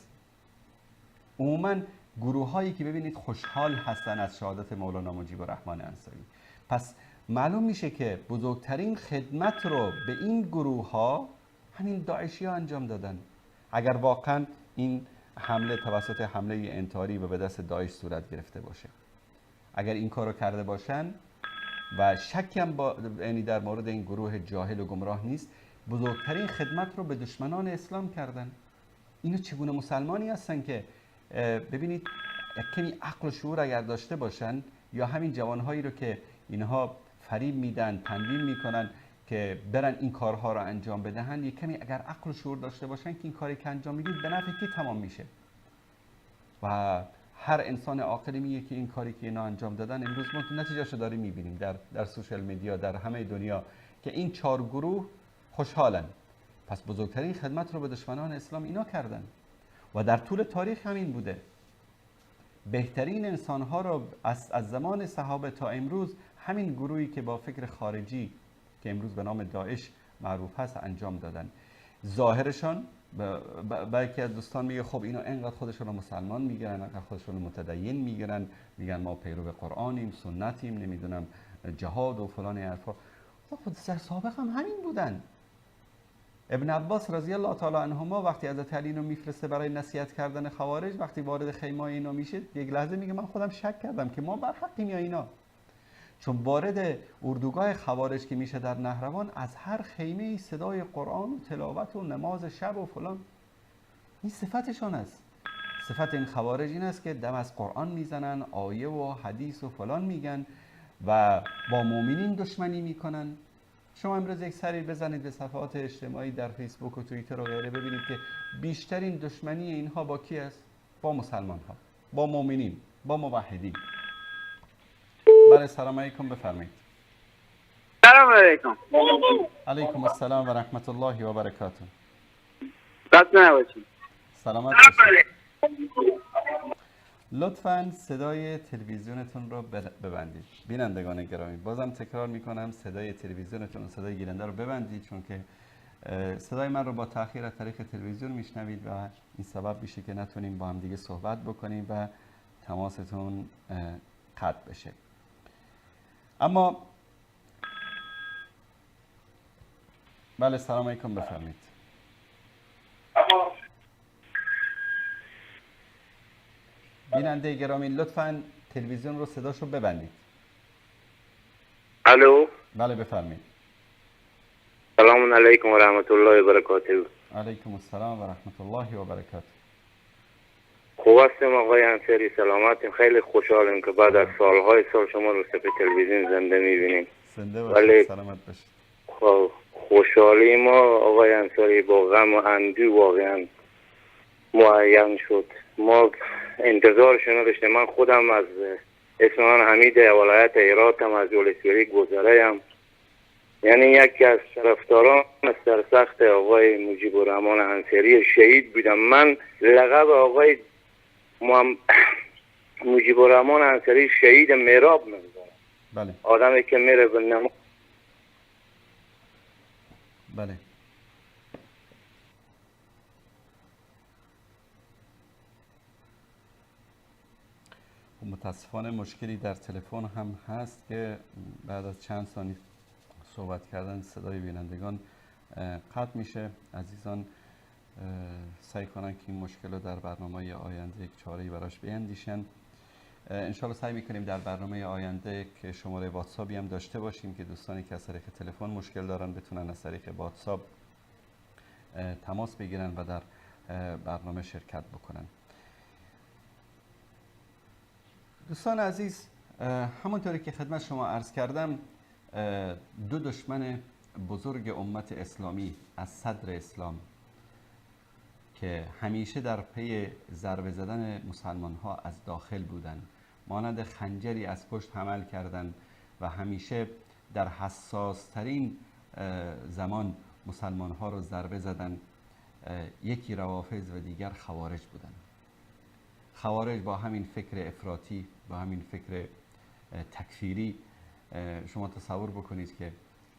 عموما گروه هایی که ببینید خوشحال هستن از شهادت مولانا مجیب الرحمن انصاری. پس معلوم میشه که بزرگترین خدمت رو به این گروه ها همین داعشی ها انجام دادن. اگر واقعا این حمله توسط حمله انتحاری و به دست داعش صورت گرفته باشه، اگر این کارو کرده باشن و شکی هم یعنی در مورد این گروه جاهل و گمراه نیست، بزرگترین خدمت رو به دشمنان اسلام کردن. اینو چگونه مسلمانی هستن که ببینید کمی عقل و شعور اگر داشته باشن، یا همین جوانهایی رو که اینها فریب میدن، تنبیه میکنن که برن این کارها رو انجام بدهن، یک کمی اگر عقل و شعور داشته باشن که این کاری که انجام میدید به نفع کی تمام میشه. و هر انسان عاقلی میگه که این کاری که اینا انجام دادن امروز ما نتیجهشو داریم میبینیم در سوشال مدیا در همه دنیا که این 4 گروه خوشحالن. پس بزرگترین خدمت رو به دشمنان اسلام اینا کردن و در طول تاریخ همین بوده. بهترین انسانها رو از زمان صحابه تا امروز همین گروهی که با فکر خارجی که امروز به نام داعش معروف هست انجام دادن. ظاهرشان بلکه از دوستان میگه خب اینا انقدر خودشون رو مسلمان میگیرن، انقدر خودشون رو متدین میگیرن، میگن ما پیرو قرآنیم، سنتیم، نمیدونم جهاد و فلان حرفا. خود در سابق هم همین بودن. ابن عباس رضی الله تعالی عنهما وقتی حضرت علی رو میفرسته برای نصیحت کردن خوارج، وقتی وارد خیمه اینا میشه یک لحظه میگه من خودم شک کردم که ما بر حقیم یا اینا. چون وارد اردوگاه خوارج که میشه در نهروان، از هر خیمه صدای قرآن و تلاوت و نماز شب و فلان. این صفتشان است. صفت این خوارج این است که دم از قرآن میزنن، آیه و حدیث و فلان میگن و با مؤمنین دشمنی میکنن. شما امروز یک سری بزنید به صفحات اجتماعی در فیسبوک و توییتر و غیره، ببینید که بیشترین دشمنی اینها با کی است؟ با مسلمان ها، با مؤمنین، با موحدین. بله سلام علیکم، بفرمایید. سلام علیکم. علیکم السلام و رحمت الله و برکاته. سلامت باشید. لطفاً صدای تلویزیونتون رو ببندید. بینندگان گرامی، بازم تکرار میکنم صدای تلویزیونتون، صدای گیرنده رو ببندید، چون که صدای من رو با تأخیر از طریق تلویزیون میشنوید و این سبب میشه که نتونیم با هم دیگه صحبت بکنیم و تماستون قطع بشه. اما بله سلام علیکم، بفرمایید. بیننده گرامی لطفاً تلویزیون رو صداشو ببندید. الو. بله بفرمایید. سلام علیکم و رحمت الله و برکاته. علیکم السلام و رحمت الله و برکاته. خوب هستیم آقای انصاری؟ سلامتیم. خیلی خوشحالیم که بعد از سالهای سال شما رو صفحه تلویزیون زنده میبینیم. زنده باشید، سلامت باشید. خوشحالی ما آقای انصاری با غم و اندوه واقعا معین شد. ما انتظار شما داشتیم. من خودم از اصفهان حمید ولایت هرات از ولسوالی گذره ام یعنی یکی از طرفداران سرسخت آقای مجیب الرحمن انصاری شهید بودم. من لقب آقای مجیب الرحمن انصاری شهید میراب می‌ذارم. بله آدمی که میره به نماز. بله متاسفانه مشکلی در تلفن هم هست که بعد از چند ثانیه صحبت کردن صدای بینندگان قطع میشه. عزیزان سعی کنن که این مشکل رو در برنامه آینده یک چاره‌ای براش بیندیشن. انشالله سعی میکنیم در برنامه آینده که شماره واتساپی هم داشته باشیم که دوستانی که از طریق تلفن مشکل دارن بتونن از طریق واتساپ تماس بگیرن و در برنامه شرکت بکنن. دوستان عزیز، همونطوری که خدمت شما عرض کردم، دو دشمن بزرگ امت اسلامی از صدر اسلام که همیشه در پی ضربه زدن مسلمان ها از داخل بودند، مانند خنجری از پشت حمل کردند و همیشه در حساس ترین زمان مسلمان ها رو ضربه زدند، یکی روافض و دیگر خوارج بودند. خوارج با همین فکر افراطی، با همین فکر تکفیری، شما تصور بکنید که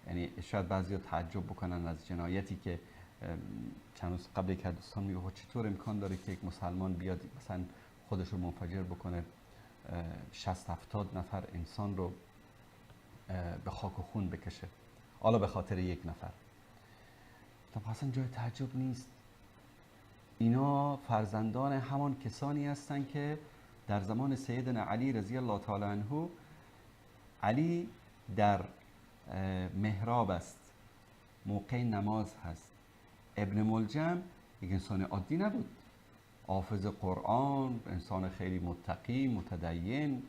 یعنی شاید بعضیا تعجب بکنن از جنایتی که چند روز قبل که دوستان میگه چطور امکان داره که یک مسلمان بیاد مثلا خودش رو منفجر بکنه، 60-70 نفر انسان رو به خاک و خون بکشه، حالا به خاطر یک نفر. تا اصلا جای تعجب نیست. اینا فرزندان همان کسانی هستند که در زمان سیدنا علی رضی الله تعالی عنه، علی در محراب است، موقع نماز هست. ابن ملجم یک انسان عادی نبود، حافظ قرآن، انسان خیلی متقی متدین.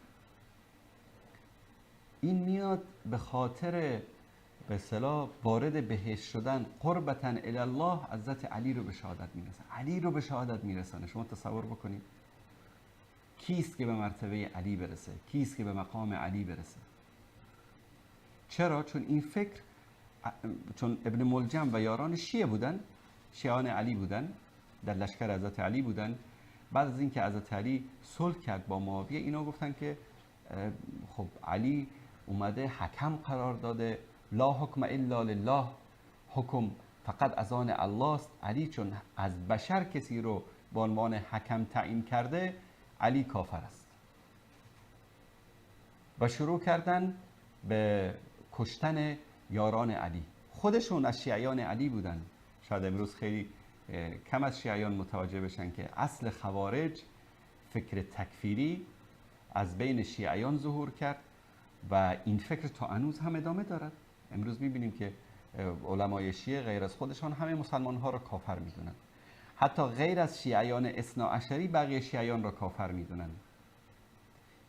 این میاد به خاطر به اصطلاح وارد بهشت شدن، قربتاً الی الله، حضرت علی رو به شهادت میرسه. علی رو به شهادت میرسانه. شما تصور بکنید کیست که به مرتبه علی برسه، کیست که به مقام علی برسه. چرا؟ چون این فکر، چون ابن ملجم و یاران شیعه بودن، شیعان علی بودن، در لشکر حضرت علی بودن. بعد از اینکه حضرت علی صلح کرد با معاویه، اینا گفتن که خب علی اومده حکم قرار داده، لا حکم الا لله، حکم فقط از آن الله است. علی چون از بشر کسی رو به عنوان حکم تعیین کرده، علی کافر است. و شروع کردن به کشتن یاران علی. خودشون از شیعیان علی بودن. شاید امروز خیلی کم از شیعیان متوجه بشن که اصل خوارج فکر تکفیری از بین شیعیان ظهور کرد و این فکر تا هنوز هم ادامه دارد. امروز میبینیم که علمای شیعه غیر از خودشان همه مسلمان ها را کافر میدونن. حتی غیر از شیعیان اثناعشری بقیه شیعیان را کافر میدونن.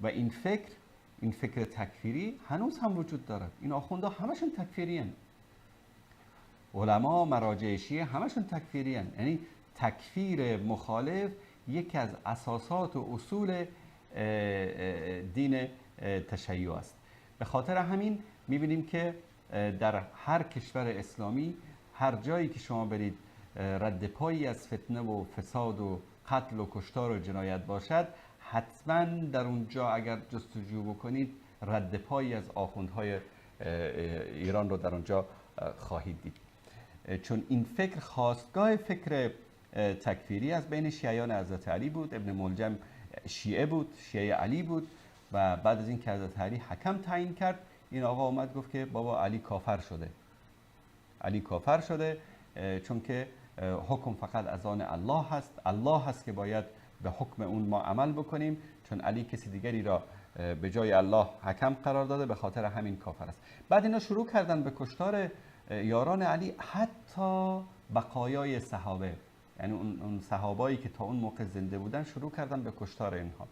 و این فکر تکفیری هنوز هم وجود دارد. این آخوندها همشون تکفیری هستند. علما مراجع شیعه همشون تکفیری هستند. یعنی تکفیر مخالف یکی از اساسات و اصول دین تشیع است. به خاطر همین میبینیم که در هر کشور اسلامی، هر جایی که شما برید رد پایی از فتنه و فساد و قتل و کشتار و جنایت باشد، حتما در اونجا اگر جستجو بکنید رد پایی از آخوندهای ایران رو در اونجا خواهید دید. چون این فکر خواستگاه فکر تکفیری از بین شیعیان حضرت علی بود. ابن ملجم شیعه بود، شیعه علی بود و بعد از این که حضرت علی حکم تعیین کرد، این آقا اومد گفت که بابا علی کافر شده. علی کافر شده چون که حکم فقط از آن الله هست. الله هست که باید به حکم اون ما عمل بکنیم، چون علی کسی دیگری را به جای الله حکم قرار داده، به خاطر همین کافر است. بعد اینا شروع کردن به کشتار یاران علی، حتی بقایای صحابه، یعنی اون صحابایی که تا اون موقع زنده بودن شروع کردن به کشتار اینها.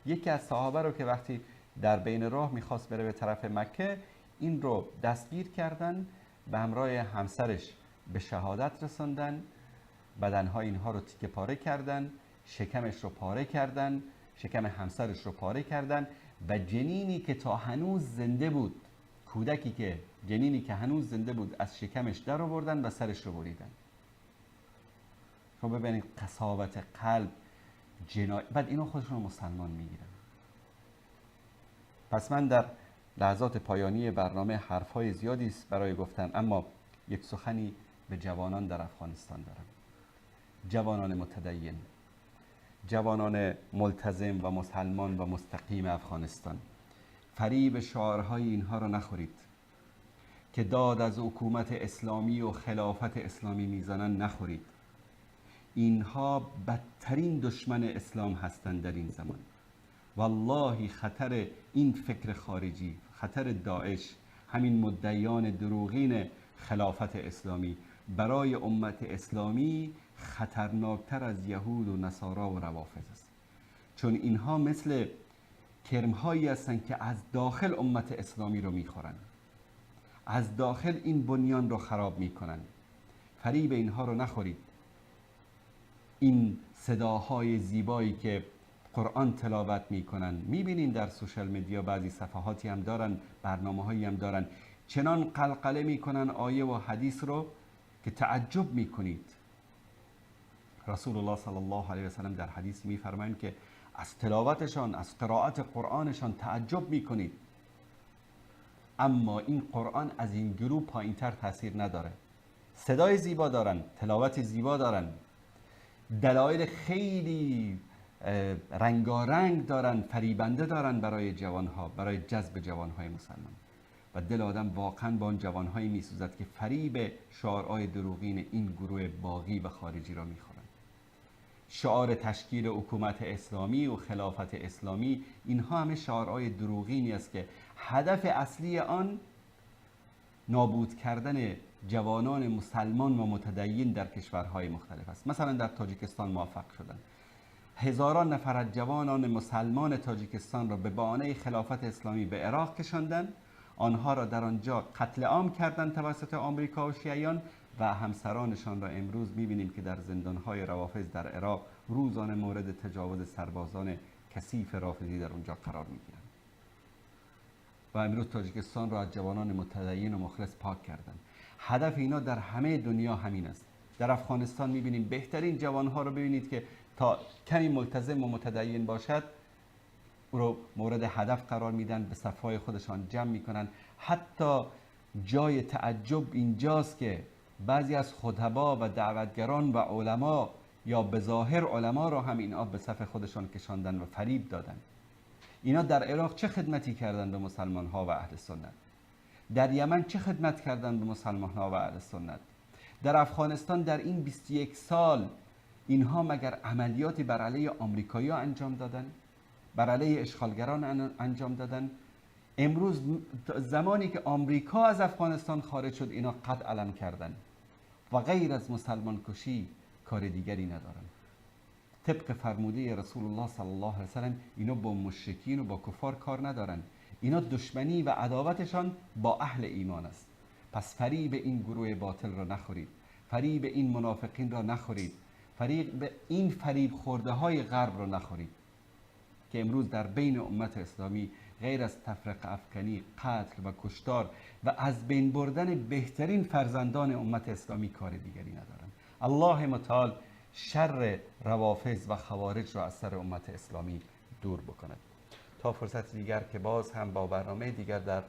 یکی از صحابه رو که وقتی در بین راه میخواست بره به طرف مکه، این رو دستگیر کردن، به همراه همسرش به شهادت رساندن، بدنهای اینها رو تیکه پاره کردن، شکمش رو پاره کردن، شکم همسرش رو پاره کردن و جنینی که تا هنوز زنده بود کودکی که جنینی که هنوز زنده بود از شکمش در آوردن و سرش رو بریدن. شما ببینید قساوت قلب، بعد اینا خودشون رو مسلمان میگیرن. پس من در لحظات پایانی برنامه حرفهای زیادی است برای گفتن، اما یک سخنی به جوانان در افغانستان دارم. جوانان متدین، جوانان ملتزم و مسلمان و مستقیم افغانستان، فریب شعارهای اینها رو نخورید که داد از حکومت اسلامی و خلافت اسلامی میزنن. نخورید. اینها بدترین دشمن اسلام هستند در این زمان. والله خطر این فکر خارجی، خطر داعش، همین مدعیان دروغین خلافت اسلامی برای امت اسلامی خطرناکتر از یهود و نصارا و روافض است. چون اینها مثل کرمهایی هستند که از داخل امت اسلامی رو میخورن، از داخل این بنیان رو خراب میکنن. فریب اینها رو نخورید. این صداهای زیبایی که قرآن تلاوت میکنن، میبینین در سوشال مدیا بعضی صفحاتی هم دارن، برنامه‌هایی هم دارن، چنان قلقله میکنن آیه و حدیث رو که تعجب میکنید. رسول الله صلی الله علیه و سلم در حدیث میفرمایند که از تلاوتشان، از قرائت قرآنشان تعجب میکنید، اما این قرآن از این گروه پایینتر تاثیر نداره. صدای زیبا دارن، تلاوت زیبا دارن، دلایل خیلی رنگارنگ دارن، فریبنده دارن برای جوانها، برای جذب جوانهای مسلمان. و دل آدم واقعا با اون جوانهایی میسوزد که فریب شعارهای دروغین این گروه باغی و خارجی را میخورن. شعار تشکیل حکومت اسلامی و خلافت اسلامی، اینها همه شعارهای دروغینی است که هدف اصلی آن نابود کردن جوانان مسلمان و متدین در کشورهای مختلف است. مثلا در تاجیکستان موفق شدن، هزاران نفر از جوانان مسلمان تاجیکستان را به بهانه خلافت اسلامی به عراق کشاندند، آنها را در آنجا قتل عام کردند توسط آمریکا و شیعیان، و همسرانشان را امروز می‌بینیم که در زندان‌های روافض در عراق روزانه مورد تجاوز سربازان کثیف رافضی در اونجا قرار می‌گیرند. و امروز تاجیکستان را از جوانان متدین و مخلص پاک کردند. هدف اینا در همه دنیا همین است. در افغانستان می‌بینیم بهترین جوان‌ها رو ببینید که تا کمی ملتزم و متدین باشد او رو مورد هدف قرار میدن، به صفهای خودشان جمع میکنن. حتی جای تعجب اینجاست که بعضی از خطبا و دعوتگران و علما یا به ظاهر علما رو هم اینا به صف خودشان کشاندن و فریب دادن. اینا در عراق چه خدمتی کردن به مسلمان ها و اهل سنت؟ در یمن چه خدمت کردن به مسلمان ها و اهل سنت؟ در افغانستان در این 21 سال اینها مگر عملیاتی بر علیه آمریکایی‌ها انجام دادن؟ بر علیه اشغالگران انجام دادن؟ امروز زمانی که آمریکا از افغانستان خارج شد اینا قد علم کردن و غیر از مسلمان کشی کار دیگری ندارن. طبق فرموده رسول الله صلی الله علیه وسلم اینا با مشرکین و با کفار کار ندارن. اینا دشمنی و عداوتشان با اهل ایمان است. پس فریب این گروه باطل را نخورید، فریب این منافقین را نخورید، این فریب خورده های غرب را نخورید که امروز در بین امت اسلامی غیر از تفرقه افکنی، قتل و کشتار و از بین بردن بهترین فرزندان امت اسلامی کار دیگری ندارن. الله متعال شر روافض و خوارج را از سر امت اسلامی دور بکند. تا فرصت دیگر که باز هم با برنامه دیگر در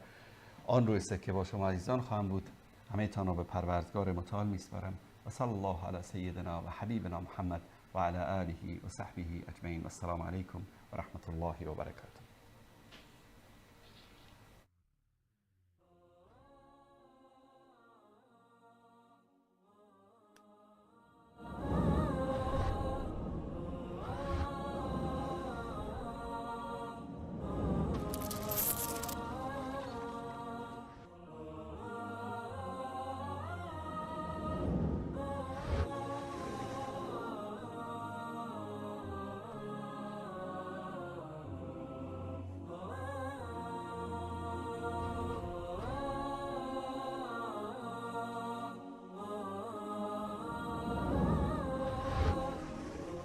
آن روی سکه با شما عزیزان خواهم بود، همه تان را به پروردگار متعال میسپارم و صلی الله علی سیدنا و حبیبنا محمد و علی آله و صحبه اجمعین و السلام علیکم و رحمت الله و برکاته.